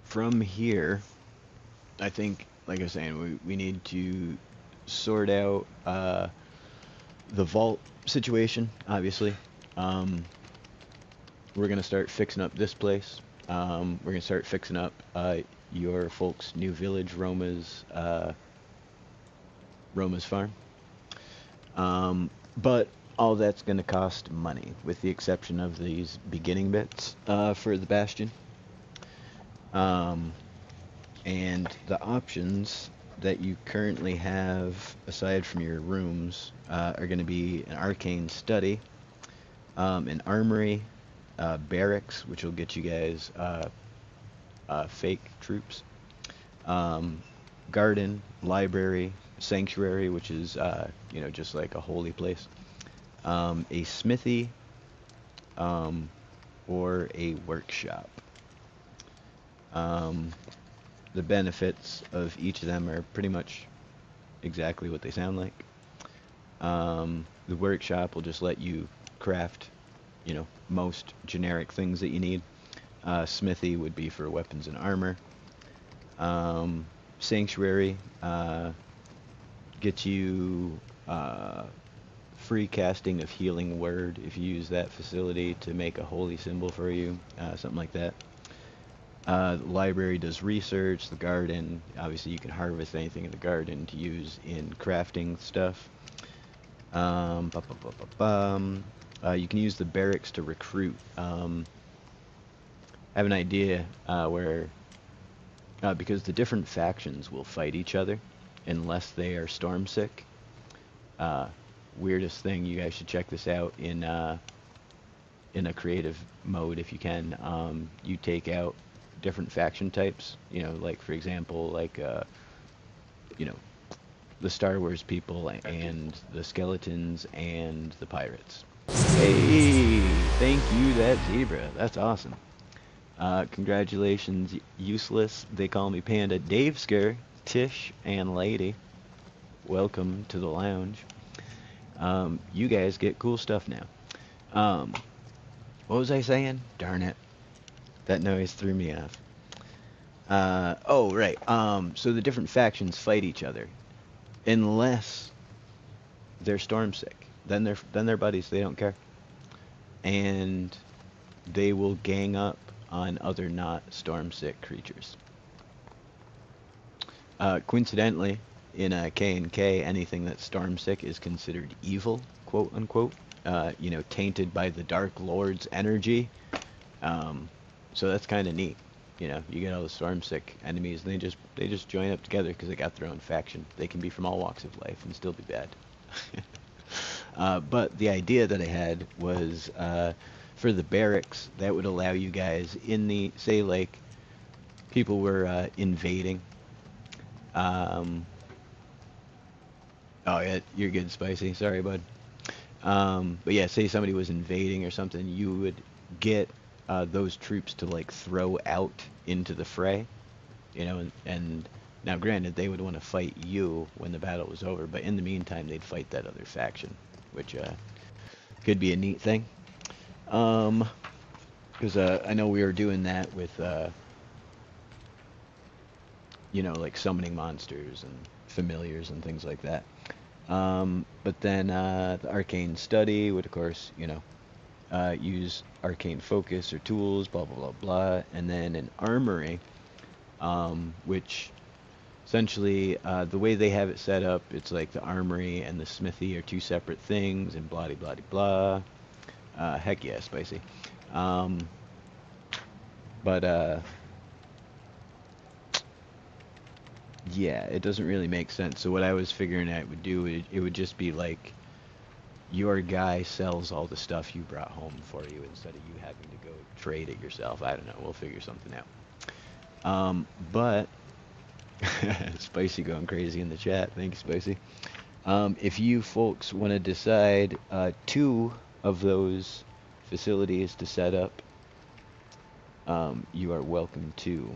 from here, I think, like I was saying, we need to sort out the vault situation, obviously. We're gonna start fixing up this place. We're gonna start fixing up your folks' new village, Roma's farm. But all that's gonna cost money, with the exception of these beginning bits for the bastion. And the options that you currently have, aside from your rooms, are going to be an arcane study, an armory, barracks, which will get you guys fake troops, garden, library, sanctuary, which is just like a holy place, a smithy, or a workshop. The benefits of each of them are pretty much exactly what they sound like. The workshop will just let you craft, most generic things that you need. Smithy would be for weapons and armor. Sanctuary gets you free casting of healing word if you use that facility to make a holy symbol for you, something like that. The library does research. The garden, obviously you can harvest anything in the garden to use in crafting stuff. You can use the barracks to recruit. I have an idea where, because the different factions will fight each other unless they are storm sick. Weirdest thing, you guys should check this out in a creative mode if you can. You take out different faction types, like for example, like the Star Wars people and the skeletons and the pirates. Hey, thank you, that zebra. That's awesome. Congratulations, Useless. They call me Panda. Dave Scare, Tish, and Lady. Welcome to the lounge. You guys get cool stuff now. What was I saying? Darn it. That noise threw me off. Oh, right. So the different factions fight each other. Unless they're storm sick. Then they're buddies, they don't care. And they will gang up on other not storm sick creatures. Coincidentally, in K&K, anything that's storm sick is considered evil, quote unquote. Tainted by the Dark Lord's energy. So that's kind of neat. You get all the storm sick enemies, and they just join up together because they got their own faction. They can be from all walks of life and still be bad. But the idea that I had was for the barracks, that would allow you guys in the, say, like, people were invading. Oh yeah, you're good, Spicy. Sorry, bud. But yeah, say somebody was invading or something, you would get those troops to like throw out into the fray, and now granted they would want to fight you when the battle was over, but in the meantime they'd fight that other faction, which could be a neat thing. Because I know we were doing that with like summoning monsters and familiars and things like that. But then the arcane study would, of course, use arcane focus or tools, blah, blah, blah, blah. And then an armory, which essentially, the way they have it set up, it's like the armory and the smithy are two separate things, and blah, blah, blah. Heck yeah, Spicy. Yeah, it doesn't really make sense. So what I was figuring out would do, it would just be like your guy sells all the stuff you brought home for you instead of you having to go trade it yourself. I don't know. We'll figure something out. But Spicy going crazy in the chat. Thank you, Spicy. If you folks want to decide 2 of those facilities to set up, you are welcome to.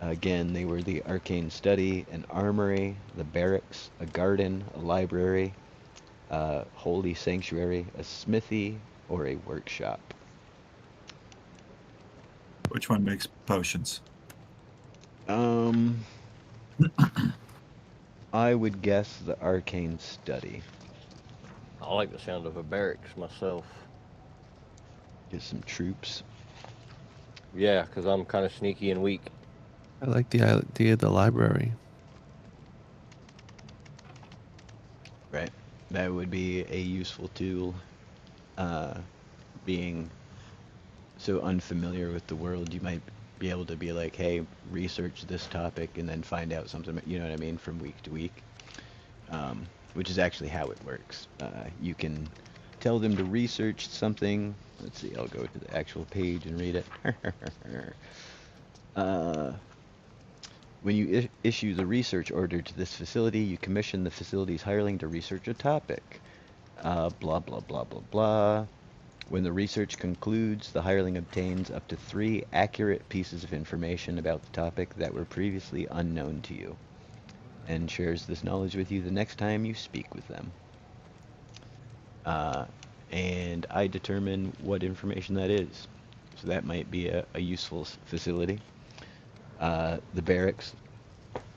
Again, they were the arcane study, an armory, the barracks, a garden, a library, holy sanctuary, a smithy, or a workshop. Which one makes potions? I would guess the arcane study. I like the sound of a barracks myself. Get some troops. Yeah, because I'm kind of sneaky and weak. I like the idea of the library. Right. That would be a useful tool. Uh, being so unfamiliar with the world, you might be able to be like, hey, research this topic and then find out something, you know what I mean, from week to week, which is actually how it works. You can tell them to research something. Let's see, I'll go to the actual page and read it. uh, when you issue the research order to this facility, you commission the facility's hireling to research a topic. Blah, blah, blah, blah, blah. When the research concludes, the hireling obtains up to 3 accurate pieces of information about the topic that were previously unknown to you, and shares this knowledge with you the next time you speak with them. And I determine what information that is. So that might be a useful facility. The barracks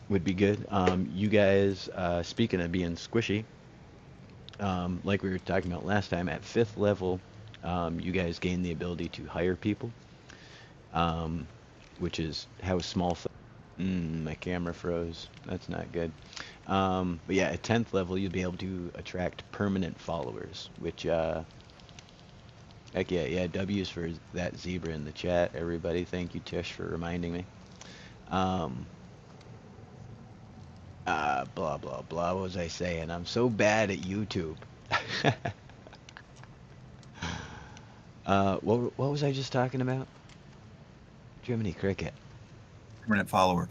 would be good. You guys, speaking of being squishy, like we were talking about last time, at 5th level, you guys gain the ability to hire people, which is how small. My camera froze. That's not good. But yeah, at 10th level, you'll be able to attract permanent followers, which, heck yeah, W's for that zebra in the chat, everybody. Thank you, Tish, for reminding me. Blah, blah, blah. What was I saying? I'm so bad at YouTube. What was I just talking about? Jiminy Cricket. Permanent follower.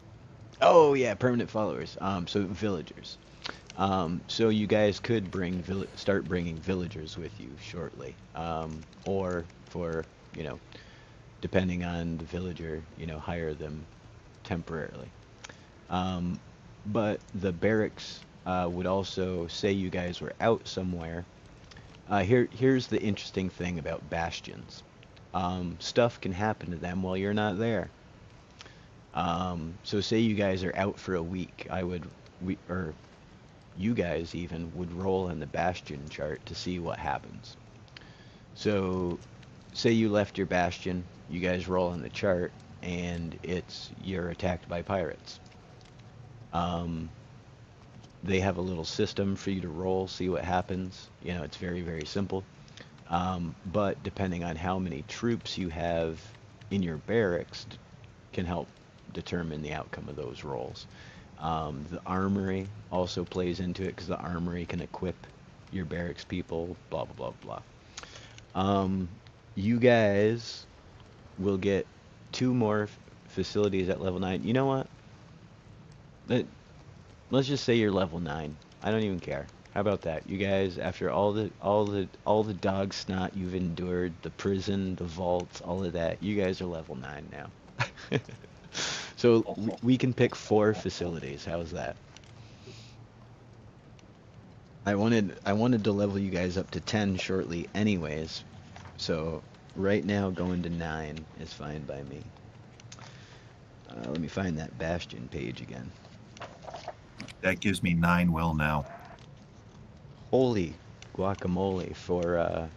Oh yeah, permanent followers. So villagers. So you guys could start bringing villagers with you shortly, or for depending on the villager, hire them temporarily. But the barracks would also say you guys were out somewhere. Here's the interesting thing about bastions. Stuff can happen to them while you're not there. So say you guys are out for a week, or you guys even would roll in the bastion chart to see what happens. So say you left your bastion, you guys roll in the chart, and you're attacked by pirates. They have a little system for you to roll, see what happens. It's very, very simple. But depending on how many troops you have in your barracks can help determine the outcome of those rolls. The armory also plays into it because the armory can equip your barracks people, blah, blah, blah, blah. You guys will get 2 more facilities at level 9. You know what? Let's just say you're level 9. I don't even care. How about that? You guys, after all the dog snot you've endured, the prison, the vaults, all of that, you guys are level 9 now. So we can pick 4 facilities. How's that? I wanted to level you guys up to 10 shortly anyways. So right now going to 9 is fine by me. Let me find that Bastion page again. That gives me 9 will now. Holy guacamole for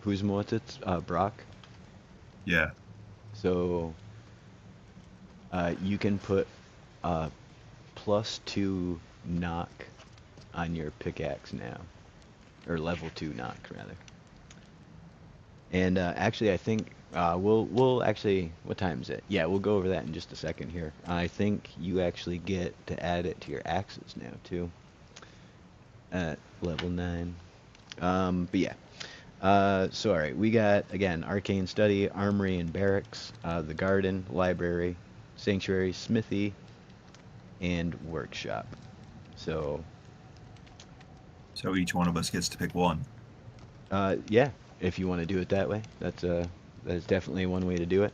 who's Motzitz? Brock. Yeah. So you can put +2 knock on your pickaxe now, or level 2 knock rather. And actually, I think we'll actually, what time is it? Yeah, we'll go over that in just a second here. I think you actually get to add it to your axes now too, at level 9. But yeah. So alright, we got, again, Arcane Study, Armory and Barracks, the Garden, Library, Sanctuary, Smithy, and Workshop. So each one of us gets to pick one. yeah, if you want to do it that way, that is definitely one way to do it.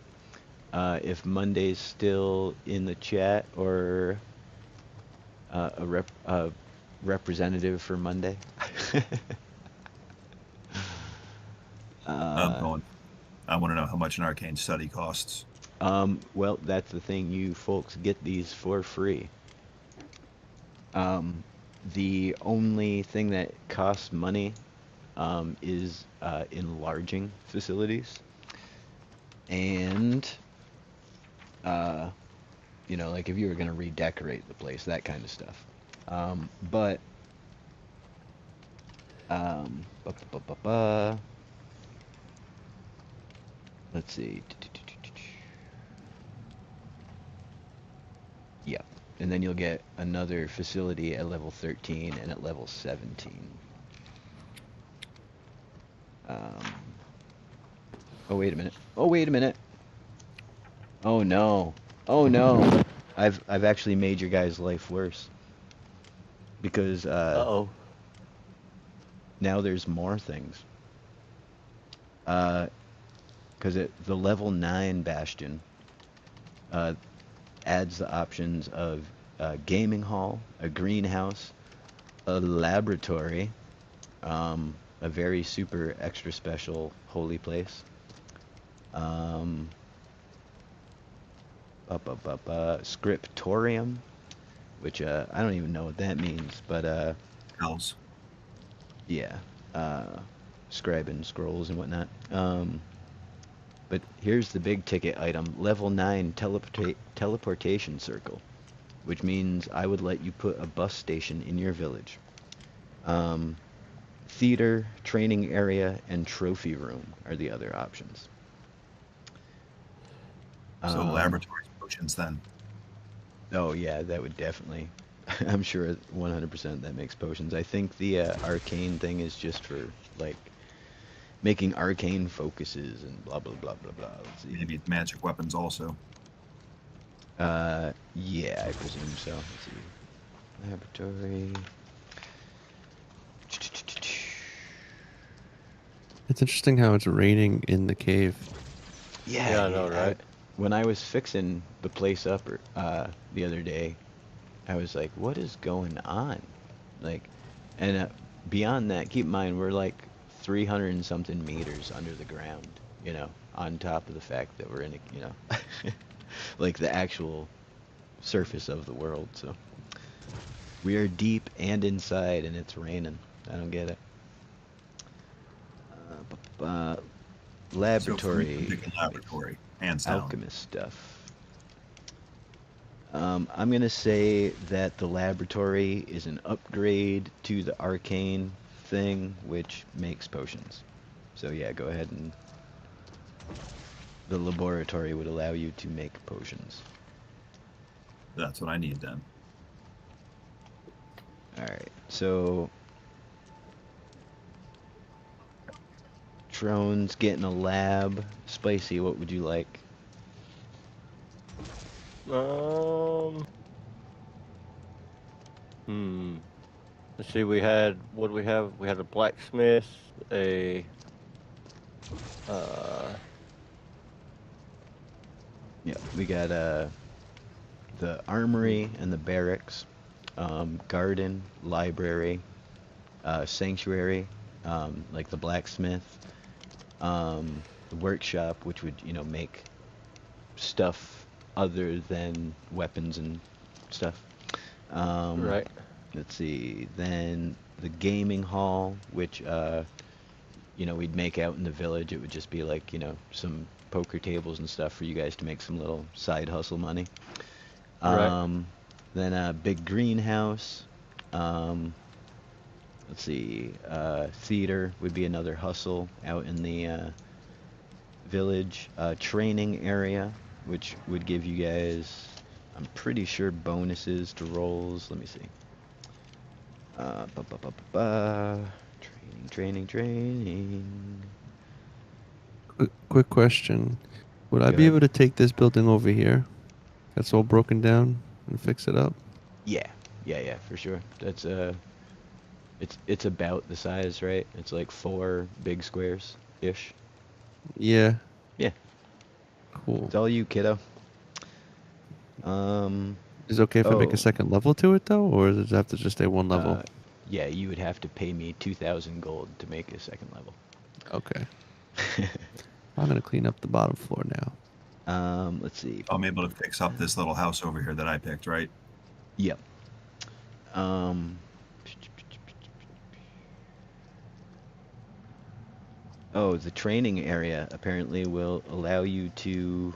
If Monday's still in the chat, or a representative for Monday. I'm going. I want to know how much an arcane study costs. Well, that's the thing. You folks get these for free. The only thing that costs money is enlarging facilities, and uh, like if you were going to redecorate the place, that kind of stuff. But ba, ba, ba, ba, let's see. Yep. And then you'll get another facility at level 13 and at level 17. Oh, wait a minute. Oh, wait a minute. Oh, no. Oh, no. I've actually made your guys' life worse. Because Uh-oh. now there's more things. Because the level 9 Bastion adds the options of a gaming hall, a greenhouse, a laboratory, a very super extra special holy place, scriptorium, which I don't even know what that means, but Hells. yeah, scribing scrolls and whatnot. But here's the big ticket item, level 9 teleportation circle, which means I would let you put a bus station in your village. Theater, training area, and trophy room are the other options. So laboratory potions then. Oh yeah, that would definitely. I'm sure 100% that makes potions. I think the arcane thing is just for like making arcane focuses and blah blah blah blah blah. Let's see. Maybe magic weapons also. Yeah, I presume so. Let's see. Laboratory. It's interesting how it's raining in the cave. Yeah, I know, right? When I was fixing the place up the other day, I was like, "What is going on?" Like, and beyond that, keep in mind we're like 300 and something meters under the ground. On top of the fact that we're in like the actual surface of the world. So we are deep and inside, and it's raining. I don't get it. Laboratory. So picking laboratory, hands down. Alchemist stuff. I'm gonna say that the laboratory is an upgrade to the arcane thing, which makes potions. So yeah, go ahead and the laboratory would allow you to make potions. That's what I need then. All right, so Trone's getting a lab. Spicy, what would you like? Let's see, what do we have? We had a blacksmith, a, Yeah, we got the armory and the barracks, garden, library, sanctuary, like the blacksmith, the workshop, which would make stuff other than weapons and stuff. right. Let's see. Then the gaming hall, which we'd make out in the village. It would just be like some poker tables and stuff for you guys to make some little side hustle money. Right. Then a big greenhouse. Let's see. Theater would be another hustle out in the village. Training area, which would give you guys, I'm pretty sure, bonuses to rolls. Let me see. Training. Quick question. Would I Go be ahead. able to take this building over here that's all broken down and fix it up? Yeah, for sure. That's it's about the size, right? It's like 4 big squares ish. Yeah. Yeah, Cool. it's all you, kiddo. Is it okay if I make Oh. a second level to it, though? Or does it have to just stay one level? Yeah, you would have to pay me 2,000 gold to make a second level. Okay. I'm going to clean up the bottom floor now. Let's see. I'm able to fix up this little house over here that I picked, right? Yep. Um, oh, the training area apparently will allow you to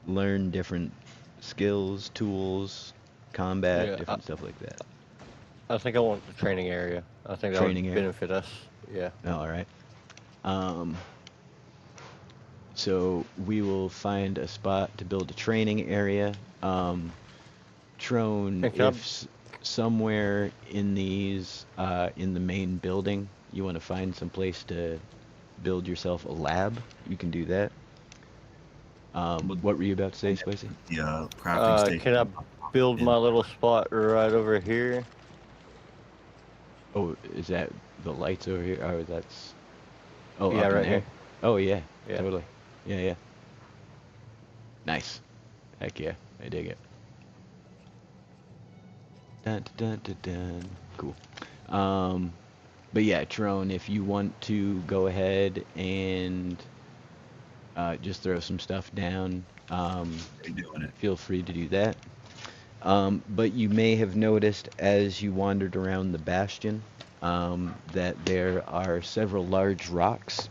learn different skills, tools, combat, Yeah, different stuff like that. I think I want the training area. I think that would Training area. benefit us. Yeah. Oh, all right. Um, so we will find a spot to build a training area. Trone, And if somewhere in these, in the main building, you want to find some place to build yourself a lab, you can do that. What were you about to say, Spicy? The crafting station. Can I build my little spot right over here? Oh, is that the lights over here? Oh, that's... Oh, Yeah, up in right there? here. Oh, yeah, Yeah. totally. Yeah, yeah. Nice. Heck yeah, I dig it. Dun, dun, dun, dun. Cool. But yeah, Trone, if you want to go ahead and just throw some stuff down, Doing it. feel free to do that. But you may have noticed as you wandered around the bastion that there are several large rocks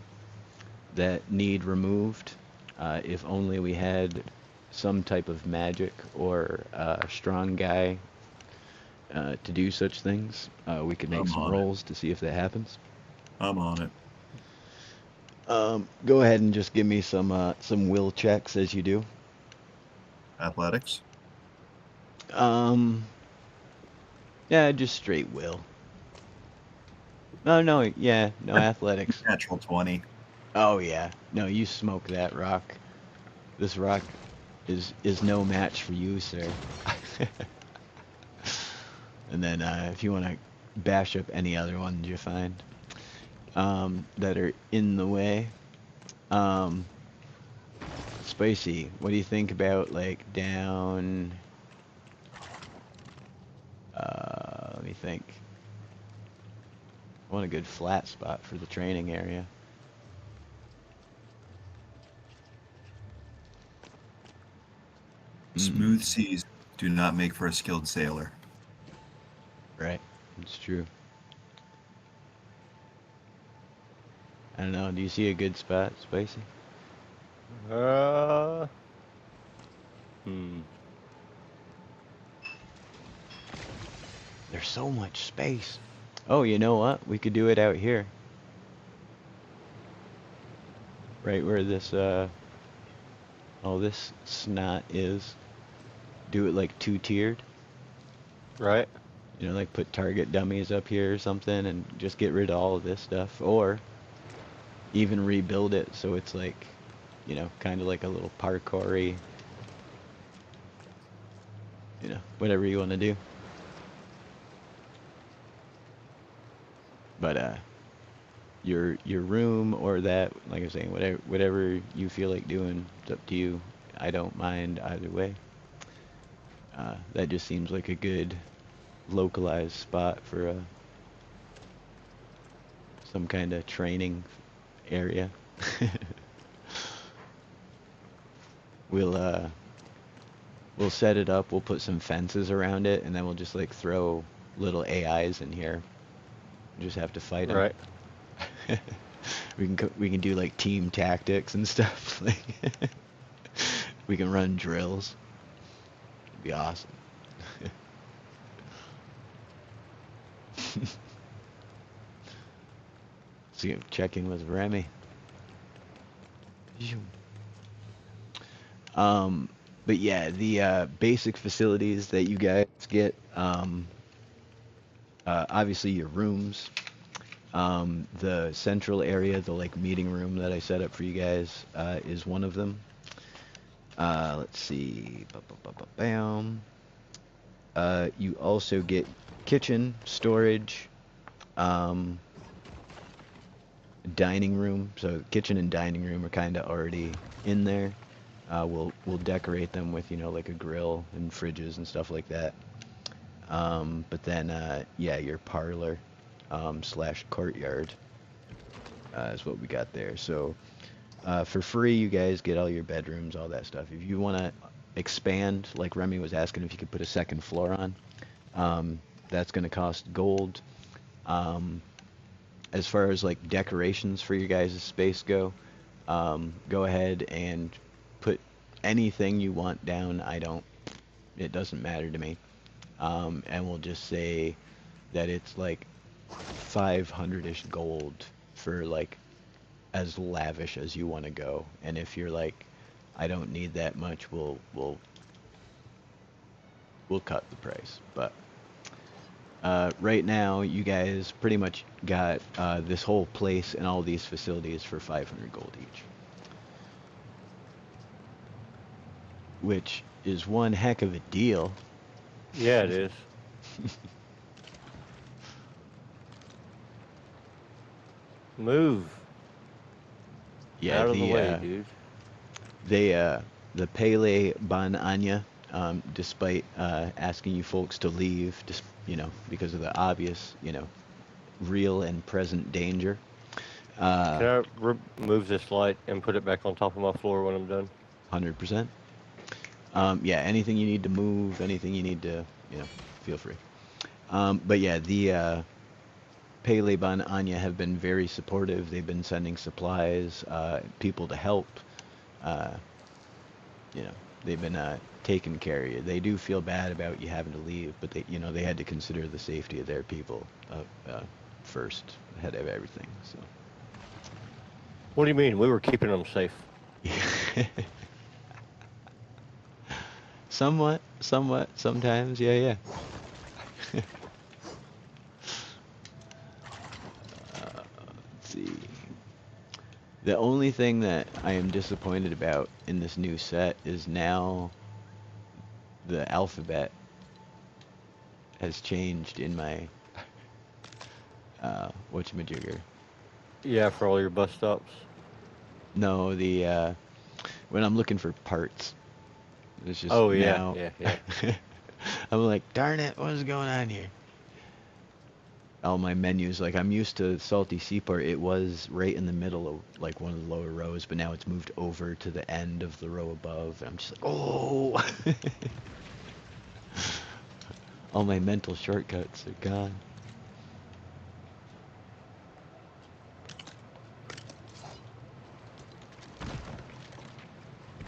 that need removed. If only we had some type of magic or strong guy to do such things, we could make some rolls to see if that happens. I'm on it. Go ahead and just give me some will checks as you do. Athletics. Yeah, just straight will. No, yeah, no athletics. Natural 20. Oh yeah, no, you smoke that rock. This rock is no match for you, sir. And then if you want to bash up any other ones you find that are in the way. Spicy, what do you think about like down? Let me think. I want a good flat spot for the training area. Smooth seas do not make for a skilled sailor. Right, it's true. I don't know. Do you see a good spot, Spicy? There's so much space. Oh, you know what? We could do it out here. Right where this, all this snot is. Do it like two-tiered. Right. You know, like put target dummies up here or something and just get rid of all of this stuff. Or even rebuild it so it's like, you know, kind of like a little parkour-y, you know, whatever you want to do. But your room or that, like I was saying, whatever you feel like doing, it's up to you. I don't mind either way. That just seems like a good localized spot for some kind of training area. We'll set it up. We'll put some fences around it, and then we'll just like throw little AIs in here. Just have to fight them. Right. We can do like team tactics and stuff. Like we can run drills. It'd be awesome. So checking with Remy. But yeah, the basic facilities that you guys get, obviously your rooms, the central area, the like meeting room that I set up for you guys, is one of them. Let's see. Bam. You also get kitchen, storage, dining room. So kitchen and dining room are kind of already in there. We'll decorate them with, you know, like a grill and fridges and stuff like that. But then, yeah, your parlor slash courtyard is what we got there. So for free, you guys get all your bedrooms, all that stuff. If you want to expand, like Remy was asking if you could put a second floor on, That's going to cost gold. As far as like decorations for your guys' space go ahead and put anything you want down. It doesn't matter to me. And we'll just say that it's like 500-ish gold for like as lavish as you want to go. And if you're like, I don't need that much, we'll cut the price. But right now, you guys pretty much got this whole place and all these facilities for 500 gold each, which is one heck of a deal. Yeah, it is. Move Yeah, out of the way, dude. the Pele Ban Anya, despite asking you folks to leave, just because of the obvious, real and present danger. Can I remove this light and put it back on top of my floor when I'm done? 100%. Yeah, anything you need to move, anything you need to, feel free. But yeah, the Pele Ban Anya have been very supportive. They've been sending supplies, people to help. They've been taking care of you. They do feel bad about you having to leave, but they had to consider the safety of their people first, ahead of everything. So. What do you mean? We were keeping them safe. Somewhat, sometimes, yeah. Let's see. The only thing that I am disappointed about in this new set is now the alphabet has changed in my whatchamajigger. Yeah, for all your bus stops. No, the when I'm looking for parts, it's just Oh yeah, now. yeah. I'm like, darn it, what is going on here? All my menus, like I'm used to Salty Seaport, it was right in the middle of like one of the lower rows, but now it's moved over to the end of the row above. And I'm just like, oh. All my mental shortcuts are gone.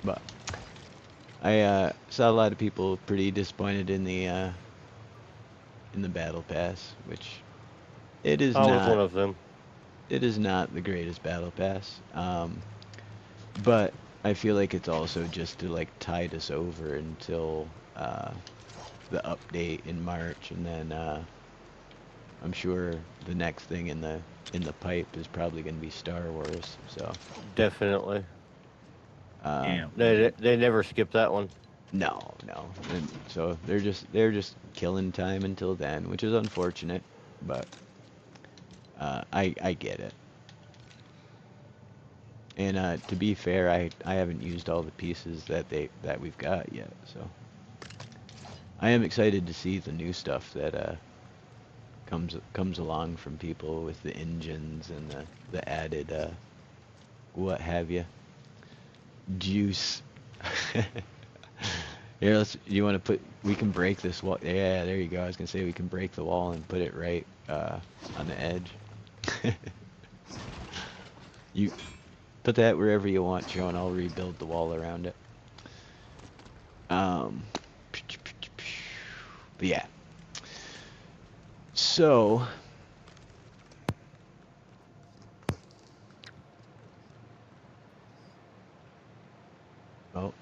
But I saw a lot of people pretty disappointed in the battle pass, which it is I was not. one of them. It is not the greatest battle pass, but I feel like it's also just to like tide us over until the update in March, and then I'm sure the next thing in the pipe is probably going to be Star Wars. So Definitely. Yeah. They never skip that one. no, and so they're just killing time until then, which is unfortunate, but I get it. And to be fair, I haven't used all the pieces that we've got yet, so I am excited to see the new stuff that comes along from people with the engines and the added what have you, juice. Here, you want to put? We can break this wall. Yeah, there you go. I was gonna say we can break the wall and put it right on the edge. You put that wherever you want, Joe, and I'll rebuild the wall around it. But yeah. So. Oh.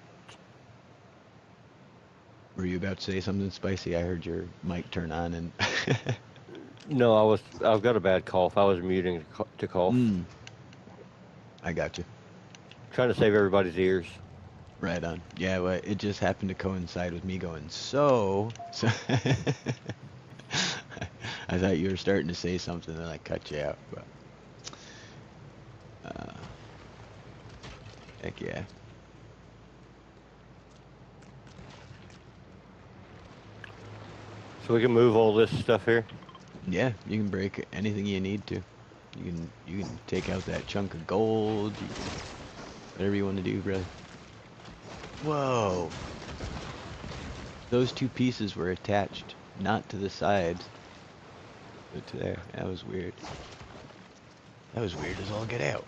Were you about to say something spicy? I heard your mic turn on and. No, I've got a bad cough. I was muting to cough. I got you. Trying to save everybody's ears. Right on. Yeah, well, it just happened to coincide with me going, so I thought you were starting to say something, and I cut you out, but heck yeah. So we can move all this stuff here. Yeah, you can break anything you need to. You can take out that chunk of gold. You can, whatever you want to do, brother. Whoa. Those two pieces were attached not to the side, but to there. That was weird. That was weird as all get out.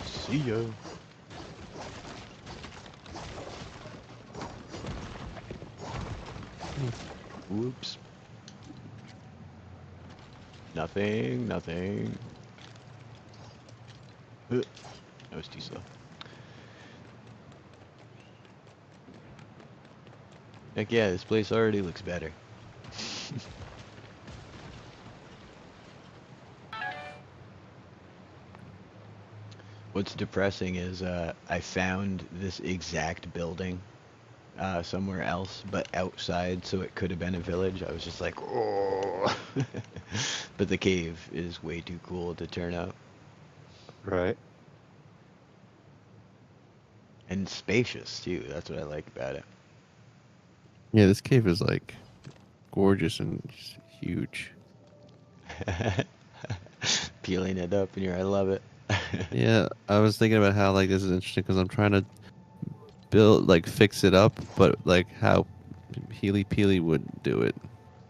See ya. Whoops. Nothing, nothing. That was too slow. Heck yeah, this place already looks better. What's depressing is I found this exact building somewhere else, but outside, so it could have been a village. I was just like, oh. But the cave is way too cool to turn up. Right. And spacious, too. That's what I like about it. Yeah, this cave is like gorgeous and just huge. Peeling it up in here, I love it. Yeah, I was thinking about how like this is interesting because I'm trying to build like fix it up, but like how Healy Peely would do it.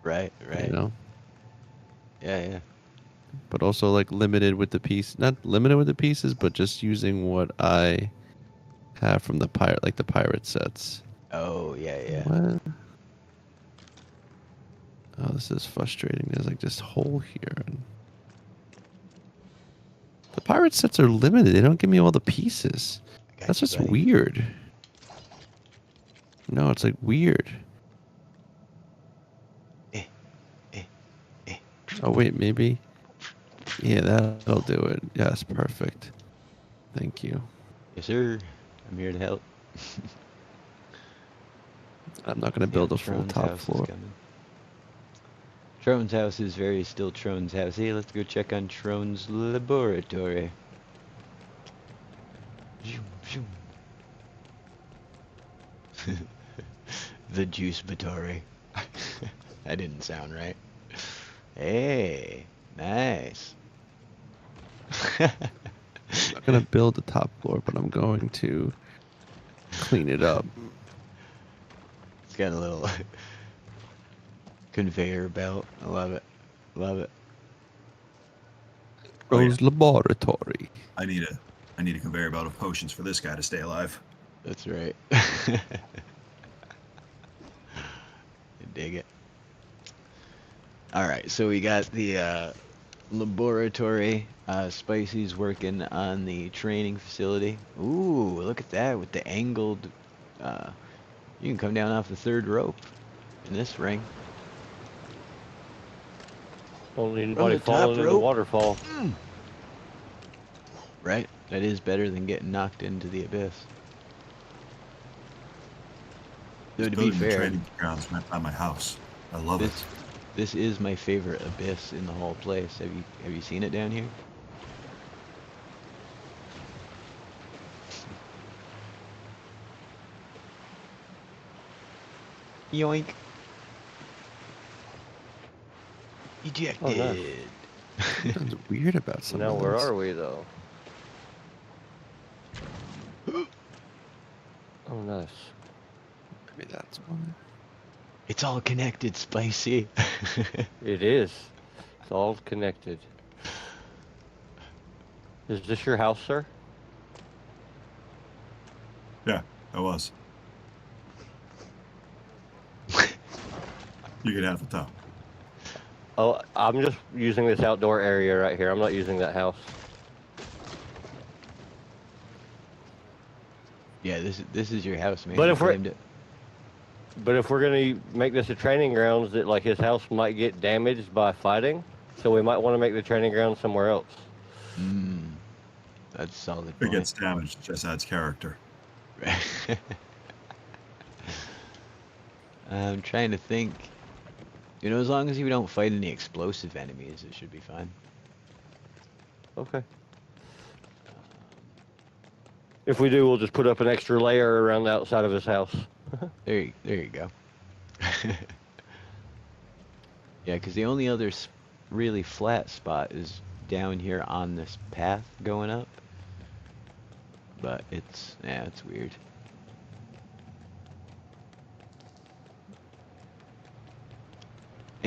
Right, right. You know, Yeah, yeah. but also like limited with the piece, not limited with the pieces, but just using what I have from the pirate sets. Oh, yeah, yeah. What? Oh, this is frustrating. There's like this hole here. And the pirate sets are limited. They don't give me all the pieces. I got That's you, just buddy. weird. No, it's like weird. Eh, eh, eh. Oh wait, maybe. Yeah, that'll do it. Yes, perfect. Thank you. Yes, sir. I'm here to help. I'm not gonna build a full Trone's top house floor. is coming. Trone's house is very still Trone's house. Hey, let's go check on Trone's laboratory. Zoom, zoom. The juice batory. That didn't sound right. Hey, nice. I'm not gonna build the top floor, but I'm going to clean it up. It's got a little conveyor belt. I love it. Love it. Oh, yeah. Rose Laboratory. I need a conveyor belt of potions for this guy to stay alive. That's right. Dig it. Alright, so we got the laboratory. Spicy's working on the training facility. Ooh, look at that with the angled. You can come down off the third rope in this ring. Only From anybody the top falling in the rope. waterfall. Right? That is better than getting knocked into the abyss. Though Just to be building the fair, training grounds right by my house. I love it. this is my favorite abyss in the whole place. Have you seen it down here? Yoink. Ejected. Oh, nice. Sounds weird about some Now of where those. are we though? Oh, nice. Maybe that's one. It's all connected, Spicy. It is. It's all connected. Is this your house, sir? Yeah, I was. You can have the top. Oh, I'm just using this outdoor area right here. I'm not using that house. Yeah, this is your house, man. But You if we're- claimed it. But if we're gonna make this a training grounds, that like his house might get damaged by fighting, so we might want to make the training ground somewhere else. That's a solid If it point. gets damaged, it just adds character. I'm trying to think. You know, as long as you don't fight any explosive enemies, it should be fine. Okay. If we do, we'll just put up an extra layer around the outside of his house. There you go. Yeah, because the only other really flat spot is down here on this path going up. But it's weird.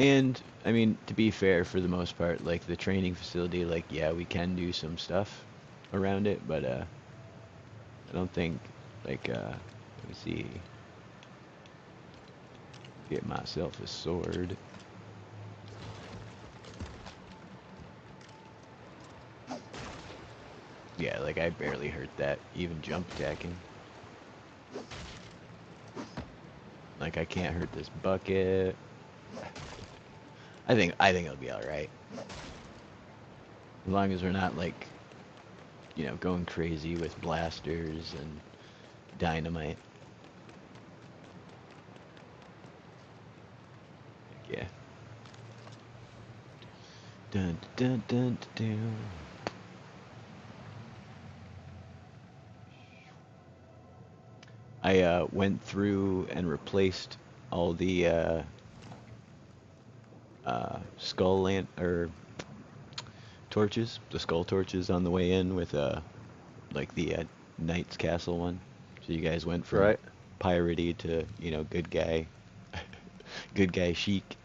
And I mean, to be fair, for the most part, like the training facility, like yeah, we can do some stuff around it, but I don't think like let me see, get myself a sword. Yeah, like I barely hurt that, even jump attacking. Like I can't hurt this bucket. I think it'll be all right. As long as we're not like, you know, going crazy with blasters and dynamite. Yeah. Dun dun dun dun dun. I went through and replaced all the skull or torches, the skull torches on the way in with like the Knight's Castle one. So you guys went from Right. piratey to, you know, good guy, good guy chic.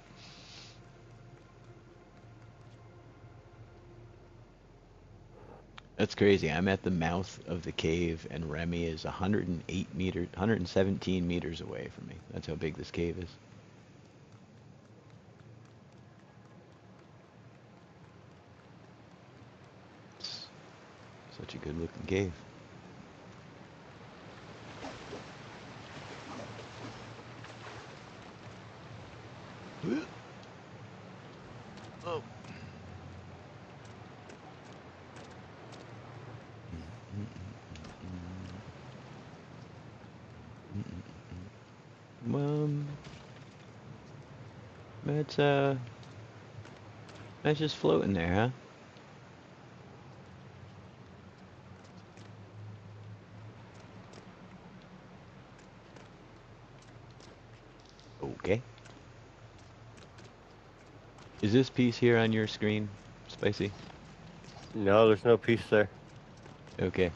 That's crazy. I'm at the mouth of the cave, and Remy is 108 meters, 117 meters away from me. That's how big this cave is. It's such a good looking cave. Oh. Um, that's that's just floating there, huh? Okay. Is this piece here on your screen, Spicy? No, there's no piece there. Okay.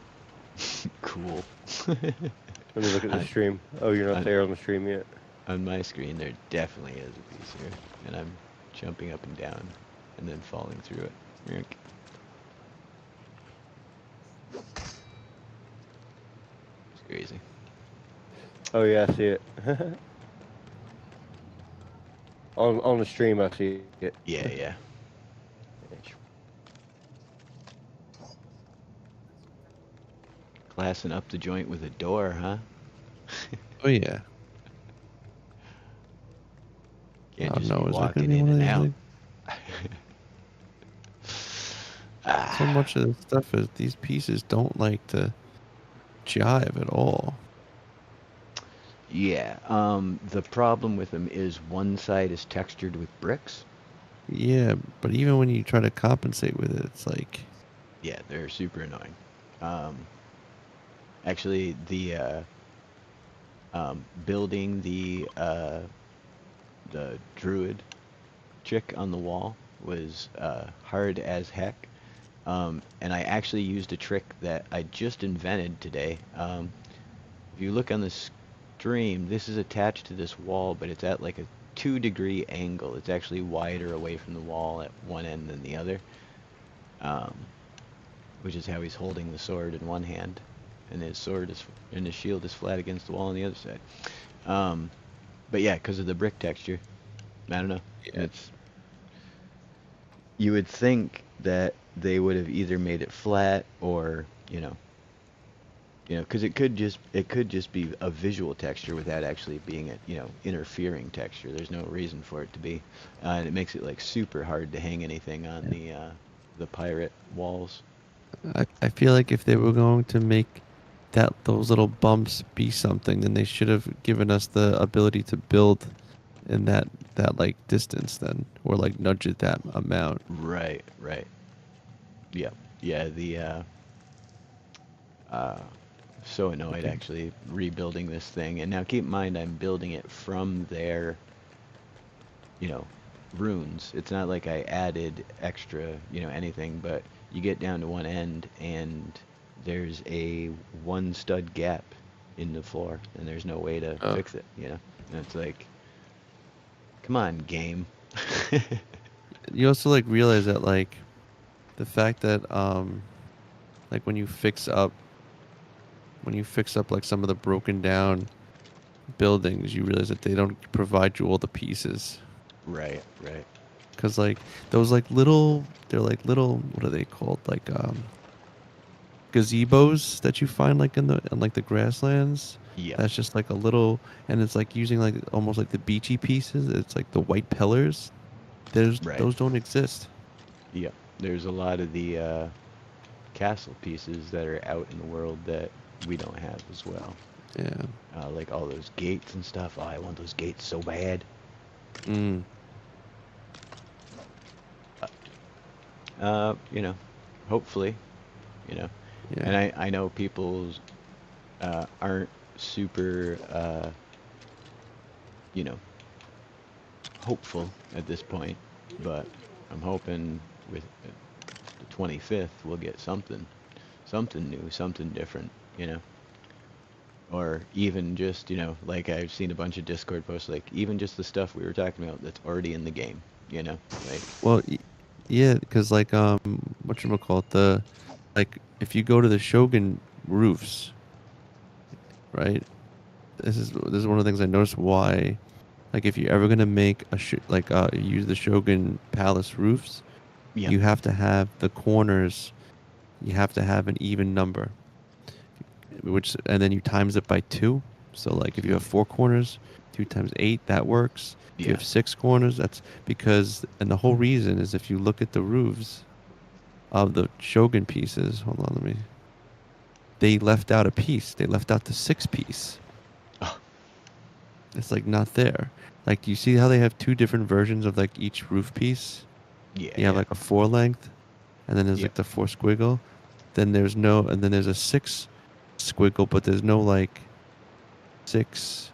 Cool. Let me look at the on, stream. Oh, you're not on, there on the stream yet. on my screen, there definitely is a piece here, and I'm jumping up and down, and then falling through it. Rink. It's crazy. Oh yeah, I see it. on the stream, I see it. Yeah, yeah. Glassing up the joint with a door, huh? Oh yeah. Can't Oh just no, be is there gonna walking be in one of and these out. like so much of the stuff is these pieces don't like to jive at all. Yeah, the problem with them is one side is textured with bricks. Yeah, but even when you try to compensate with it, it's like Yeah, they're super annoying. Actually, the building the druid chick on the wall was hard as heck. And I actually used a trick that I just invented today. If you look on the stream, this is attached to this wall, but it's at like a 2-degree angle. It's actually wider away from the wall at one end than the other, um, which is how he's holding the sword in one hand, and his sword is and his shield is flat against the wall on the other side. But yeah, because of the brick texture, I don't know. yeah. It's you would think that they would have either made it flat or because it could just be a visual texture without actually being a interfering texture. There's no reason for it to be, and it makes it like super hard to hang anything on the pirate walls. I feel like if they were going to make those little bumps be something, then they should have given us the ability to build in that like distance then, or like nudge it that amount. Right, right. Yep. Yeah, the uh so annoyed Okay. actually rebuilding this thing. And now keep in mind I'm building it from their, you know, runes. It's not like I added extra, anything, but you get down to one end and there's a one stud gap in the floor and there's no way to Oh, fix it. And it's like, come on, game. You also like realize that like the fact that like when you fix up like some of the broken down buildings, you realize that they don't provide you all the pieces. Right, right. Cause like those like little, they're like little, what are they called? Like gazebos that you find like in like the grasslands. Yep, That's just like a little, and it's like using like almost like the beachy pieces. It's like the white pillars. right. Those don't exist. Yep. There's a lot of the castle pieces that are out in the world that we don't have as well. Yeah. Like all those gates and stuff. Oh, I want those gates so bad. Mm. You know, hopefully, you know. Yeah. And I know people aren't super, you know, hopeful at this point, but I'm hoping with the 25th we'll get something new, something different, you know. Or even just, you know, like I've seen a bunch of Discord posts, like even just the stuff we were talking about that's already in the game, you know, like Well, yeah, because like whatchamacallit, the like if you go to the Shogun roofs, right? This is one of the things I noticed why, like if you're ever gonna make use the Shogun Palace roofs, yeah, you have to have the corners, you have to have an even number, which and then you times it by 2. So like if you have 4 corners, 2 times 8, that works. If you yeah, have 6 corners, that's because, and the whole reason is if you look at the roofs of the Shogun pieces, hold on, they left out a piece. They left out the 6 piece. oh, It's like not there. Like, do you see how they have 2 different versions of like each roof piece? yeah, You have yeah, like a 4 length, and then there's yep, like the 4 squiggle. Then there's no, and then there's a 6 squiggle, but there's no like 6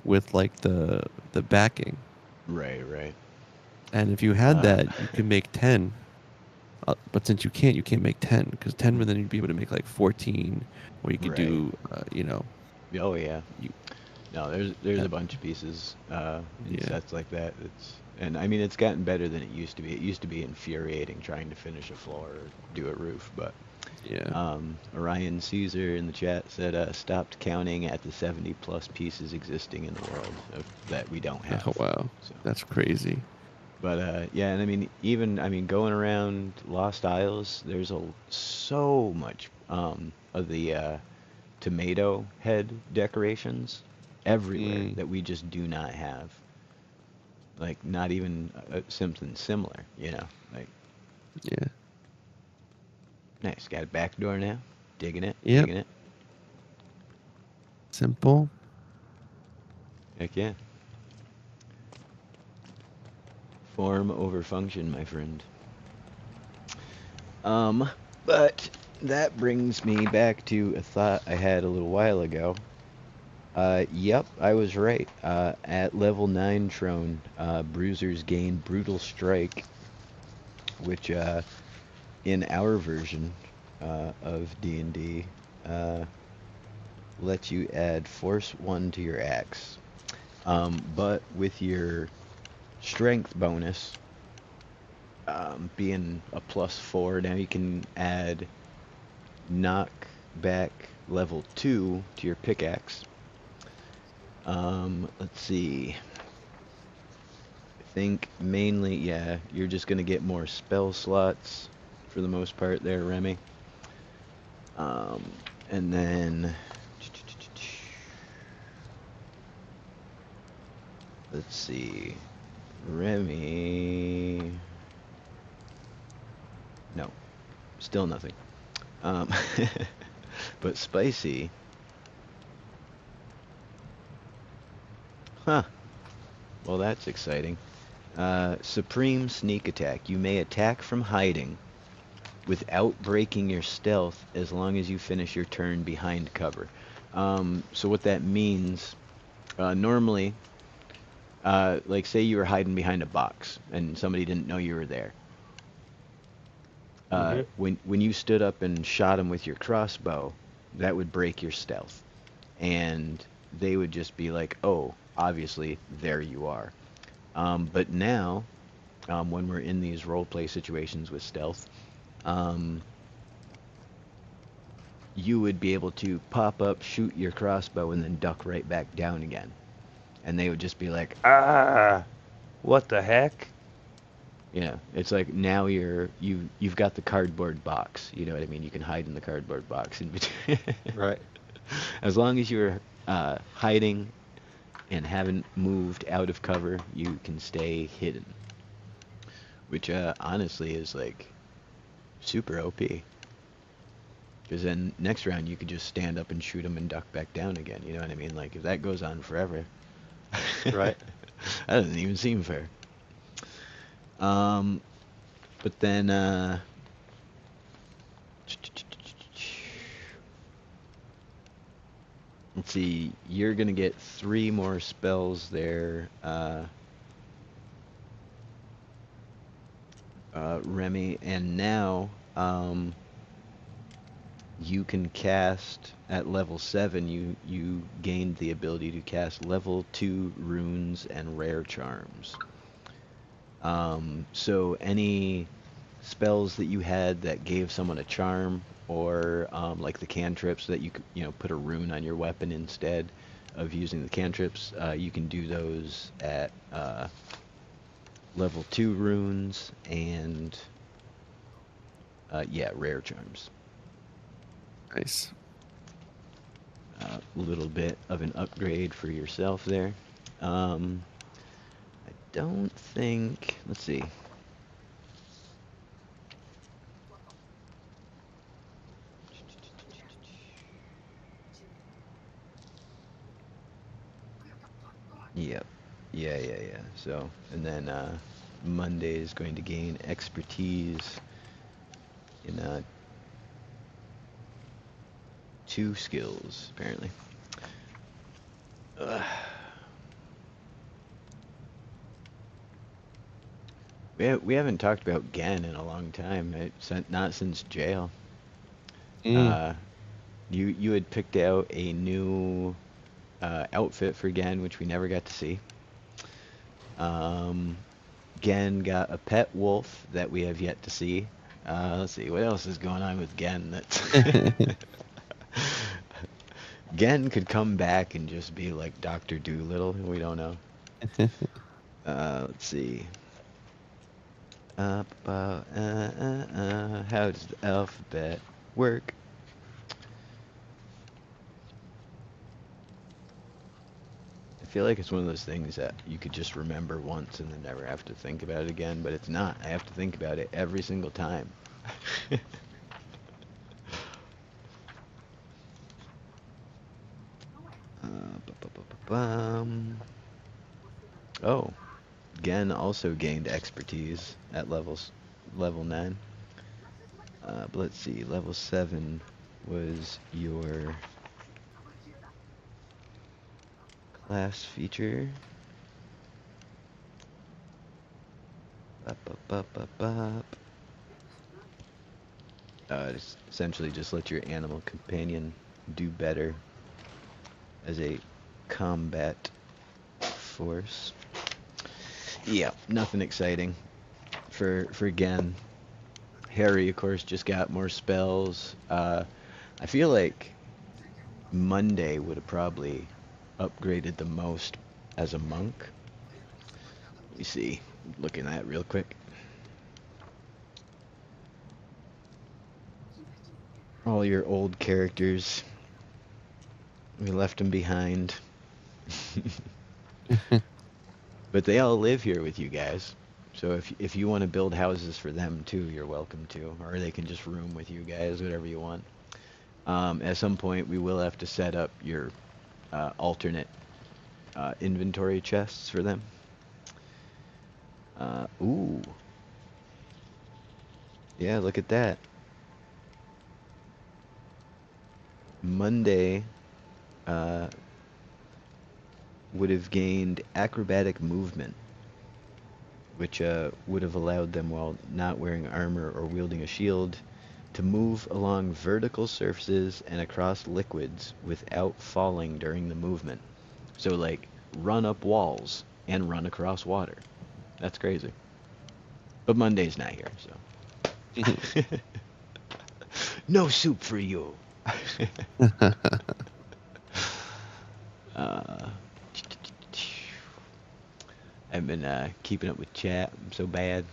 with like the backing. right, right. And if you had Uh, that, you could make 10. But since you can't make 10 because 10 would then you'd be able to make like 14, or you could right. do, Oh yeah. you, No, there's uh, a bunch of pieces in yeah, sets like that. And I mean it's gotten better than it used to be. It used to be infuriating trying to finish a floor or do a roof, but yeah. Orion Caesar in the chat said stopped counting at the 70 plus pieces existing in the world that we don't Oh have. wow, So, that's crazy. but yeah, and I mean even I mean going around Lost Isles, there's so much of the tomato head decorations everywhere Mm, that we just do not have. Like not even something similar, you know. Like yeah. nice, got a back door now. Digging it, Yep. digging it. Simple. Heck yeah. Form over function, my friend. Um, but that brings me back to a thought I had a little while ago. Yep, I was right. At level 9 Trone, bruisers gain brutal strike, which in our version of D&D uh, lets you add force 1 to your axe. But with your strength bonus being a +4, now you can add knock back level 2 to your pickaxe. Let's see. I think mainly, yeah, you're just gonna get more spell slots for the most part there, Remy. Um, and then let's see, Remy. No, still nothing. Um, but spicy, huh? Well, that's exciting. Supreme sneak attack. You may attack from hiding without breaking your stealth as long as you finish your turn behind cover. So what that means, normally, like say you were hiding behind a box and somebody didn't know you were there. Hmm. When you stood up and shot them with your crossbow, that would break your stealth, and they would just be like, "Oh, obviously there you are." But now, when we're in these roleplay situations with stealth, um, you would be able to pop up, shoot your crossbow, and then duck right back down again. And they would just be like, ah, what the heck? Yeah, it's like now you've got the cardboard box. You know what I mean? You can hide in the cardboard box in between. Right. As long as you're hiding and haven't moved out of cover, you can stay hidden. Which honestly is like super OP. Because then next round you could just stand up and shoot them and duck back down again. You know what I mean? Like if that goes on forever, Right. that doesn't even seem fair. But then let's see. You're gonna get 3 more spells there, Remy, and now you can cast at level 7. You gained the ability to cast level 2 runes and rare charms. So any spells that you had that gave someone a charm, or like the cantrips that you could, put a rune on your weapon instead of using the cantrips, you can do those at level 2 runes and yeah, rare charms. Nice. A little bit of an upgrade for yourself there. I don't think. Let's see. Yep. Yeah. So, and then Monday is going to gain expertise in 2 skills, apparently. Ugh. We haven't talked about Gen in a long time. Not since jail. You had picked out a new outfit for Gen, which we never got to see. Gen got a pet wolf that we have yet to see. Let's see, what else is going on with Gen? That's Gen could come back and just be like Dr. Doolittle. We don't know. Let's see. How does the alphabet work? I feel like it's one of those things that you could just remember once and then never have to think about it again, but it's not. I have to think about it every single time. Oh, Gen also gained expertise at level 9. But let's see, level 7 was your class feature. Essentially just let your animal companion do better as a combat force. Yeah, nothing exciting for Gen. Harry, of course, just got more spells. I feel like Monday would have probably upgraded the most as a monk. Let me see. Looking at it real quick. All your old characters. We left them behind. But they all live here with you guys. So if you want to build houses for them too, you're welcome to. Or they can just room with you guys, whatever you want. At some point, we will have to set up your alternate inventory chests for them. Ooh. Yeah, look at that. Monday would have gained acrobatic movement, which would have allowed them, while not wearing armor or wielding a shield, to move along vertical surfaces and across liquids without falling during the movement. So, like, run up walls and run across water. That's crazy. But Monday's not here, so. No soup for you. uh, I've been keeping up with chat. I'm so bad.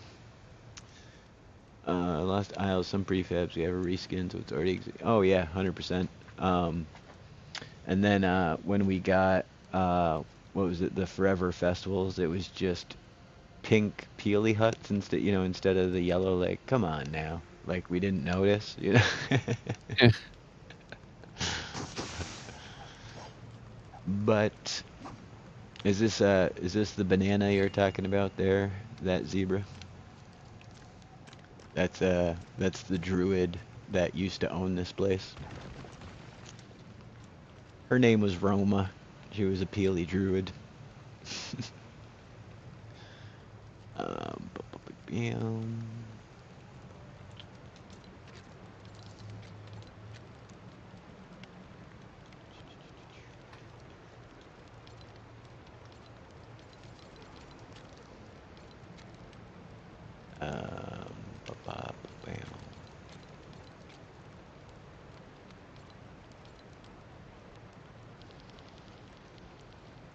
Lost Isles, some prefabs. We have a reskin, so it's already. Oh yeah, 100%. And then when we got what was it? The Forever Festivals. It was just pink peely huts instead of the yellow. Like, come on now. Like we didn't notice, you know. But is this the banana you're talking about there? That zebra? That's the druid that used to own this place. Her name was Roma. She was a peely druid. Bam. Bam.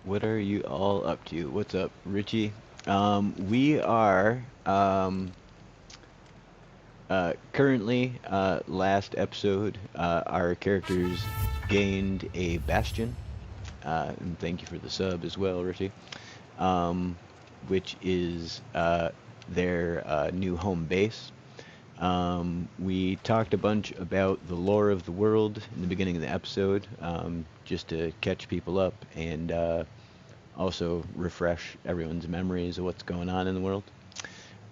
What are you all up to? What's up, Richie? We are currently last episode. Our characters gained a bastion, and thank you for the sub as well, Richie. Which is their new home base. We talked a bunch about the lore of the world in the beginning of the episode, just to catch people up and also refresh everyone's memories of what's going on in the world.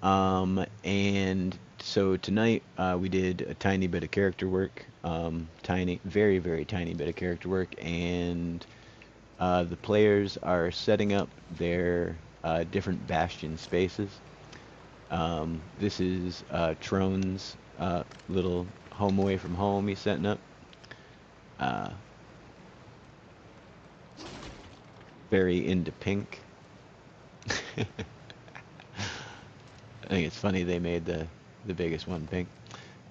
And so tonight we did a tiny bit of character work, tiny, very, very tiny bit of character work, and the players are setting up their different bastion spaces. This is Trone's little home away from home he's setting up. Very into pink. I think it's funny they made the biggest one pink.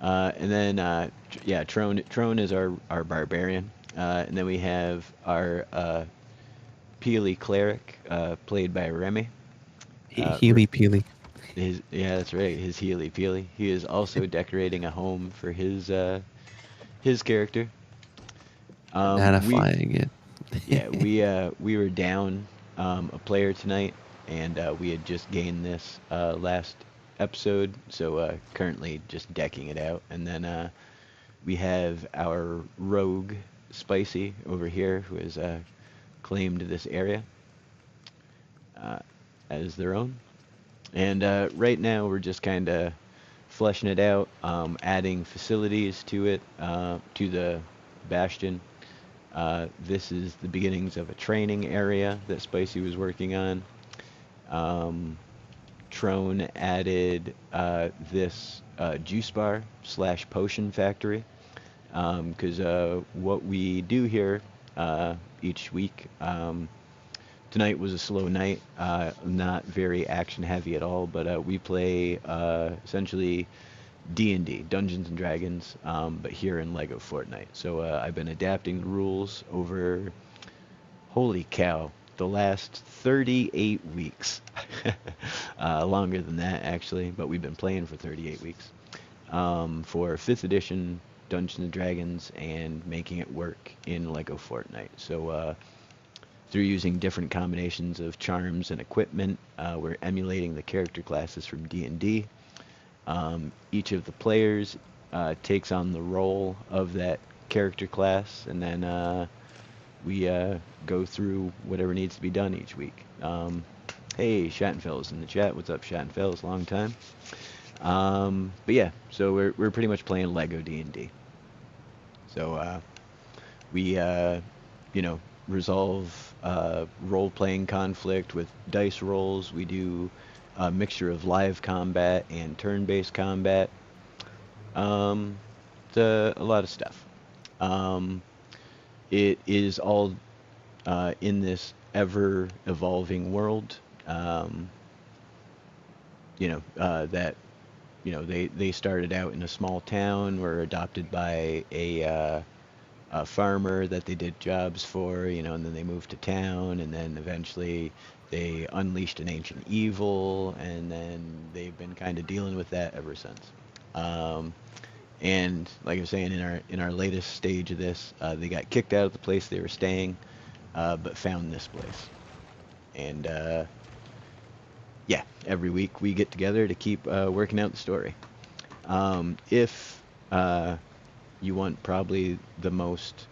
And then yeah, Trone is our barbarian. And then we have our Peely cleric, played by Remy. Healy Peely. Yeah, that's right. His Healy Peely. He is also decorating a home for his character. Modifying it. Yeah, we were down a player tonight, and we had just gained this last episode, so currently just decking it out. And then we have our rogue Spicy over here, who has claimed this area as their own. And right now we're just kind of fleshing it out, adding facilities to it, to the bastion. This is the beginnings of a training area that Spicy was working on. Trone added this juice bar / potion factory, because what we do here each week, tonight was a slow night, not very action heavy at all, but we play essentially D&D, Dungeons and Dragons, but here in LEGO Fortnite. So I've been adapting the rules over, holy cow, the last 38 weeks. Longer than that, actually, but we've been playing for 38 weeks. For 5th edition Dungeons and Dragons and making it work in LEGO Fortnite. So through using different combinations of charms and equipment, we're emulating the character classes from D&D. Each of the players takes on the role of that character class, and then we go through whatever needs to be done each week. Hey, Shattenfell's in the chat. What's up, Shattenfell's? Long time. But yeah, so we're pretty much playing LEGO D&D. So we resolve role-playing conflict with dice rolls. We do a mixture of live combat and turn-based combat. It's a lot of stuff. It is all in this ever evolving world. Um, that they started out in a small town, were adopted by a farmer that they did jobs for, and then they moved to town, and then eventually they unleashed an ancient evil, and then they've been kind of dealing with that ever since. Um, and like I was saying, in our latest stage of this, they got kicked out of the place they were staying, but found this place. And yeah, every week we get together to keep working out the story. If you want probably the most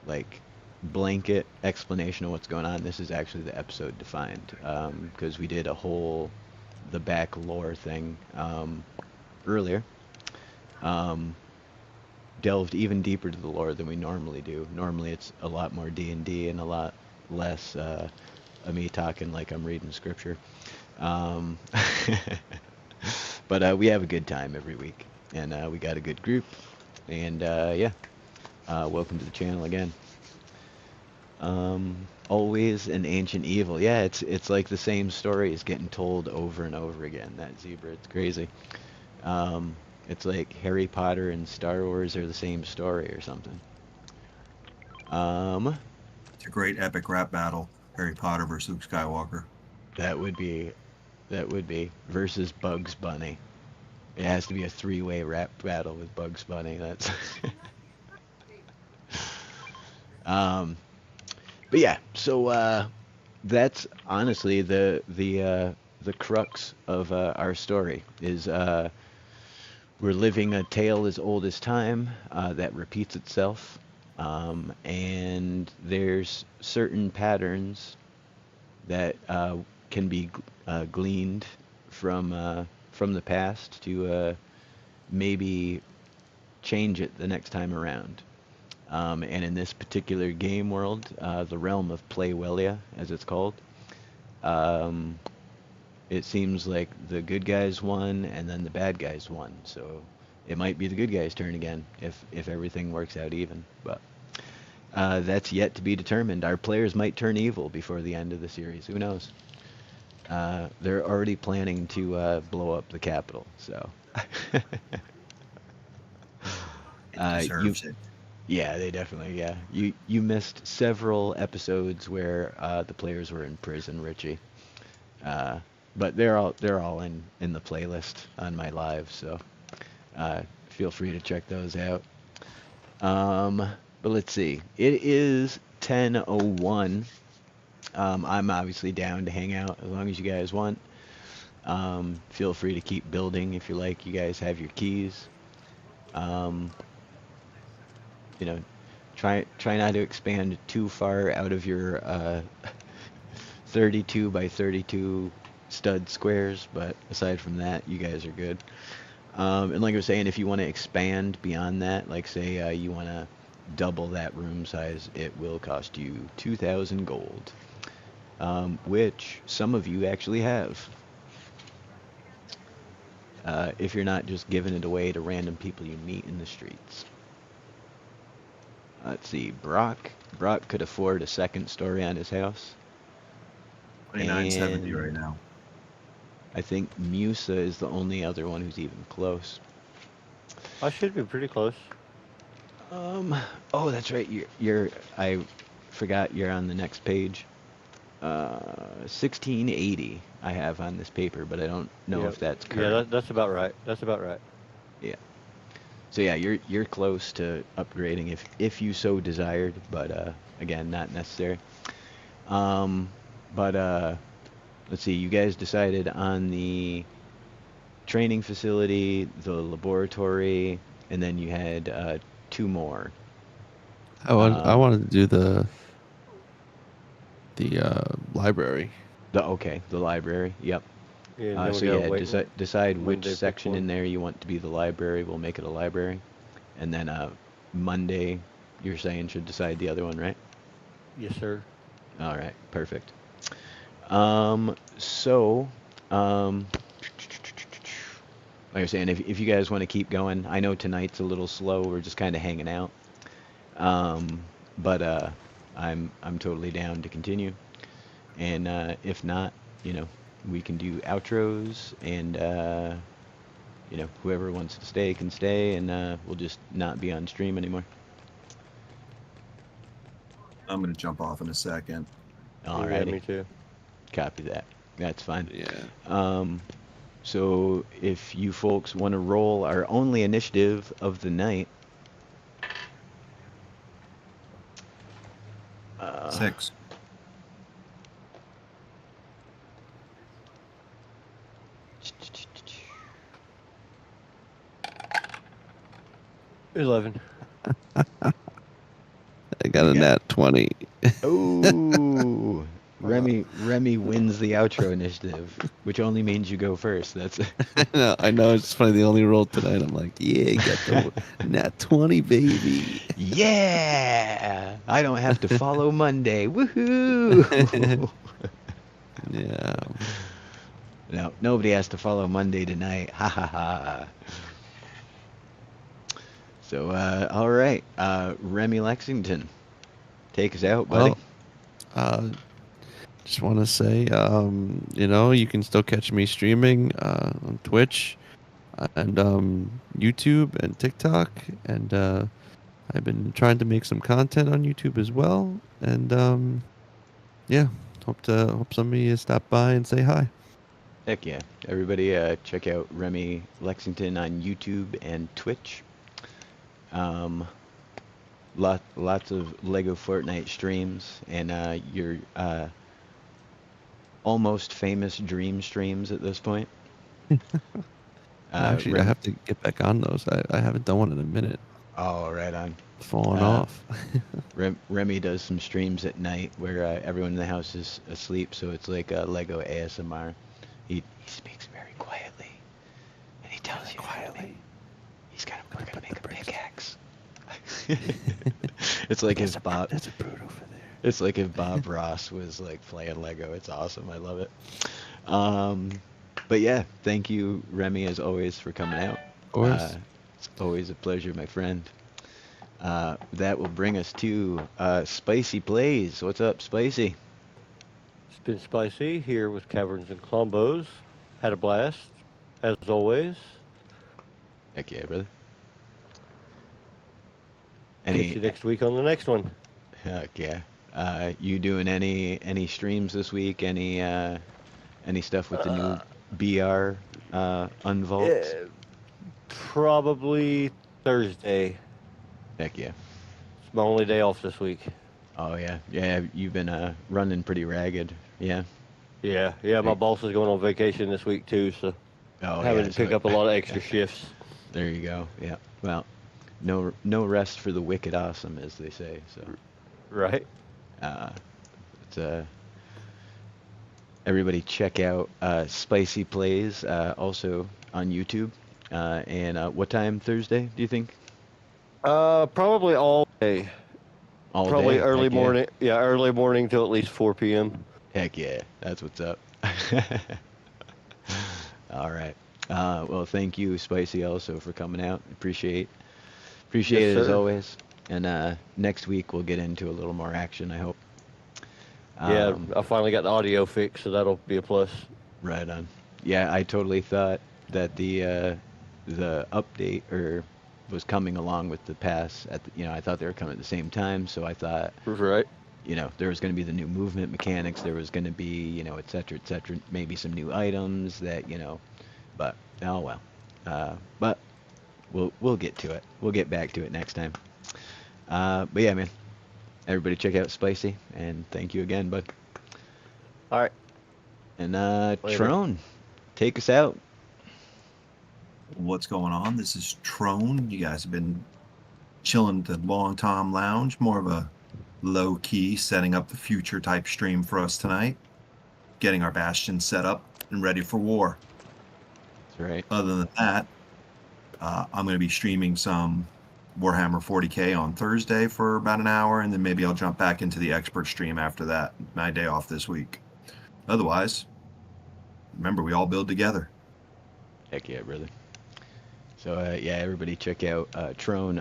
like blanket explanation of what's going on, this is actually the episode defined, because we did a whole the back lore thing earlier. Delved even deeper to the lore than we normally do. Normally it's a lot more D&D and a lot less of me talking like I'm reading scripture. Um, but we have a good time every week, and we got a good group, and yeah, welcome to the channel again. Always an ancient evil. Yeah, it's like the same story is getting told over and over again. That zebra, it's crazy. It's like Harry Potter and Star Wars are the same story or something. It's a great epic rap battle. Harry Potter versus Luke Skywalker. That would be versus Bugs Bunny. It has to be a three-way rap battle with Bugs Bunny. That's but yeah, so that's honestly the crux of our story is we're living a tale as old as time that repeats itself, and there's certain patterns that can be gleaned from the past to maybe change it the next time around. And in this particular game world, the realm of Playwelia, as it's called, it seems like the good guys won and then the bad guys won. So it might be the good guys' turn again if everything works out even. But that's yet to be determined. Our players might turn evil before the end of the series. Who knows? They're already planning to blow up the Capitol. So It deserves it. yeah, they definitely, yeah. You missed several episodes where the players were in prison, Richie. But they're all in the playlist on my live, so feel free to check those out. But let's see. It is 10:01. I'm obviously down to hang out as long as you guys want. Feel free to keep building if you like. You guys have your keys. Try not to expand too far out of your 32 by 32 stud squares, but aside from that, you guys are good. And like I was saying, if you want to expand beyond that, like say you want to double that room size, it will cost you 2,000 gold, which some of you actually have. If you're not just giving it away to random people you meet in the streets. Let's see, Brock could afford a second story on his house. 2970 And right now. I think Musa is the only other one who's even close. I should be pretty close. Oh, that's right. I forgot you're on the next page. 1680 I have on this paper, but I don't know Yeah. if that's Yeah, correct. that's about right. That's about right. Yeah. So yeah, you're close to upgrading if you so desired, but again, not necessary. But let's see, you guys decided on the training facility, the laboratory, and then you had two more. I wanted to do the library. The library. Yep. Yeah, and then we So gotta yeah, wait decide which Monday, pick section one. in there you want to be the library. We'll make it a library, and then Monday, you're saying should decide the other one, right? Yes, sir. All right, perfect. So, like I was saying, if you guys want to keep going, I know tonight's a little slow. We're just kind of hanging out. But I'm totally down to continue. And if not, you know, we can do outros, and you know, whoever wants to stay can stay, and we'll just not be on stream anymore. I'm going to jump off in a second. Yeah, Alrighty, me too. copy that. That's fine. Yeah. So if you folks want to roll our only initiative of the night, 6. $11. I got You a got- nat 20. oh, Remy wins the outro initiative, which only means you go first. That's I know. It's funny. The only roll tonight. I'm like, yeah, got the nat 20, baby. yeah. I don't have to follow Monday. Woohoo! Yeah. No, nobody has to follow Monday tonight. Ha ha ha. So, all right, Remy Lexington, take us out, buddy. Well, just want to say, you know, you can still catch me streaming on Twitch and YouTube and TikTok, and I've been trying to make some content on YouTube as well. And yeah, hope somebody stop by and say hi. Heck yeah. Everybody check out Remy Lexington on YouTube and Twitch. Lots of LEGO Fortnite streams, and your almost famous dream streams at this point. Actually, I have to get back on those. I haven't done one in a minute. Oh, right on. Falling off. Remy does some streams at night where everyone in the house is asleep, so it's like LEGO ASMR. He speaks very quietly, and he tells you quietly. We're gonna make a pickaxe. It's like if Bob. There's a bird over there. It's like if Bob Ross was like playing Lego. It's awesome. I love it. But yeah, thank you, Remy, as always, for coming out. Of course. It's always a pleasure, my friend. That will bring us to Spicy Plays. What's up, Spicy? It's been spicy here with Kaverns and Klombos. Had a blast, as always. Heck yeah, brother. Catch you next week on the next one. Heck yeah. You doing any streams this week? Any stuff with the new BR unvault? Yeah, probably Thursday. Heck yeah. It's my only day off this week. Oh yeah, yeah. You've been running pretty ragged. Yeah. Yeah. My boss is going on vacation this week too, so Oh having yeah. to pick so- up a lot of extra shifts. There you go. Yeah. Well, no rest for the wicked awesome, as they say. So. Right. It's everybody check out Spicy Plays also on YouTube. And what time Thursday do you think? Probably all day. All Probably day? early Heck yeah. morning. Yeah, early morning till at least 4 p.m. Heck yeah, that's what's up. All right. Well, thank you, Spicy, also for coming out. Appreciate Yes, it as sir. always. And next week we'll get into a little more action, I hope. Yeah, Um, I finally got the audio fixed, so that'll be a plus. Right on. Yeah, I totally thought that the update was coming along with the pass I thought they were coming at the same time, so I thought, Right. there was going to be the new movement mechanics, there was going to be, et cetera, maybe some new items that, but oh well. But we'll get to it. We'll get back to it next time. But yeah, man. Everybody check out Spicy, and thank you again, bud. All right. And Later. Trone, take us out. What's going on? This is Trone. You guys have been chilling at the Long Tom Lounge. More of a low-key, setting up the future type stream for us tonight. Getting our Bastion set up and ready for war. That's right. Other than that, I'm going to be streaming some Warhammer 40k on Thursday for about an hour, and then maybe I'll jump back into the expert stream after that. My day off this week. Otherwise, remember, we all build together. Heck yeah, brother. So yeah, everybody check out Trone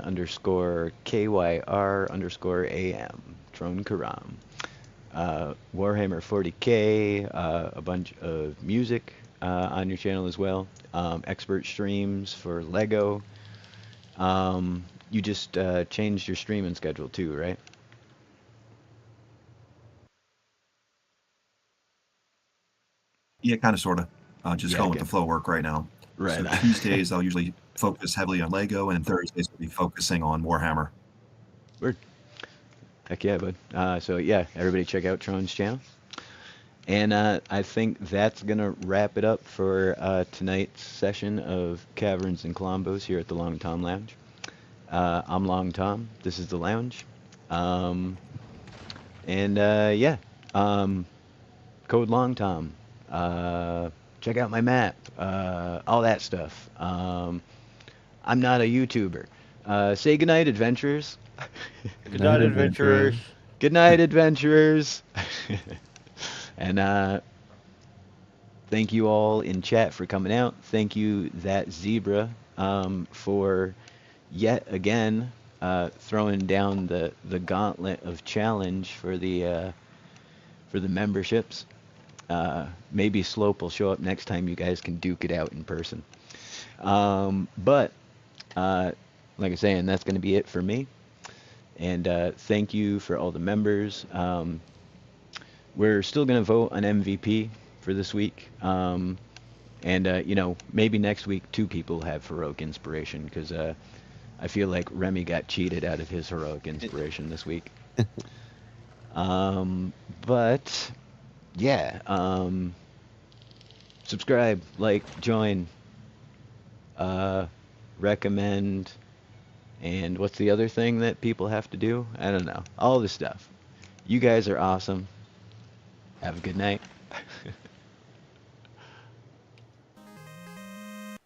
_KYR_AM. Trone Karam. Warhammer 40K, a bunch of music on your channel as well, expert streams for LEGO. You just changed your streaming schedule too, right? Yeah, kind of, sort of. Just Yeah, going okay. with the flow work right now. Right. So Tuesdays I'll usually focus heavily on Lego, and Thursdays I'll be focusing on Warhammer. Word. Heck yeah, bud. So yeah, everybody check out Tron's channel. And I think that's going to wrap it up for tonight's session of Caverns and Klombos here at the Long Tom Lounge. I'm Long Tom. This is the lounge. And yeah, code Long Tom. Check out my map. All that stuff. I'm not a YouTuber. Say goodnight, adventurers. Good night, adventurers. Good night, adventurers. And thank you all in chat for coming out. Thank you, that zebra, for yet again throwing down the gauntlet of challenge for the memberships. Maybe Slope will show up next time. You guys can duke it out in person. But like I was saying, that's going to be it for me. And thank you for all the members. We're still going to vote on MVP for this week. And, you know, maybe next week 2 people have heroic inspiration, because I feel like Remy got cheated out of his heroic inspiration this week. But, yeah, subscribe, like, join, recommend, and what's the other thing that people have to do? I don't know. All this stuff. You guys are awesome. Have a good night.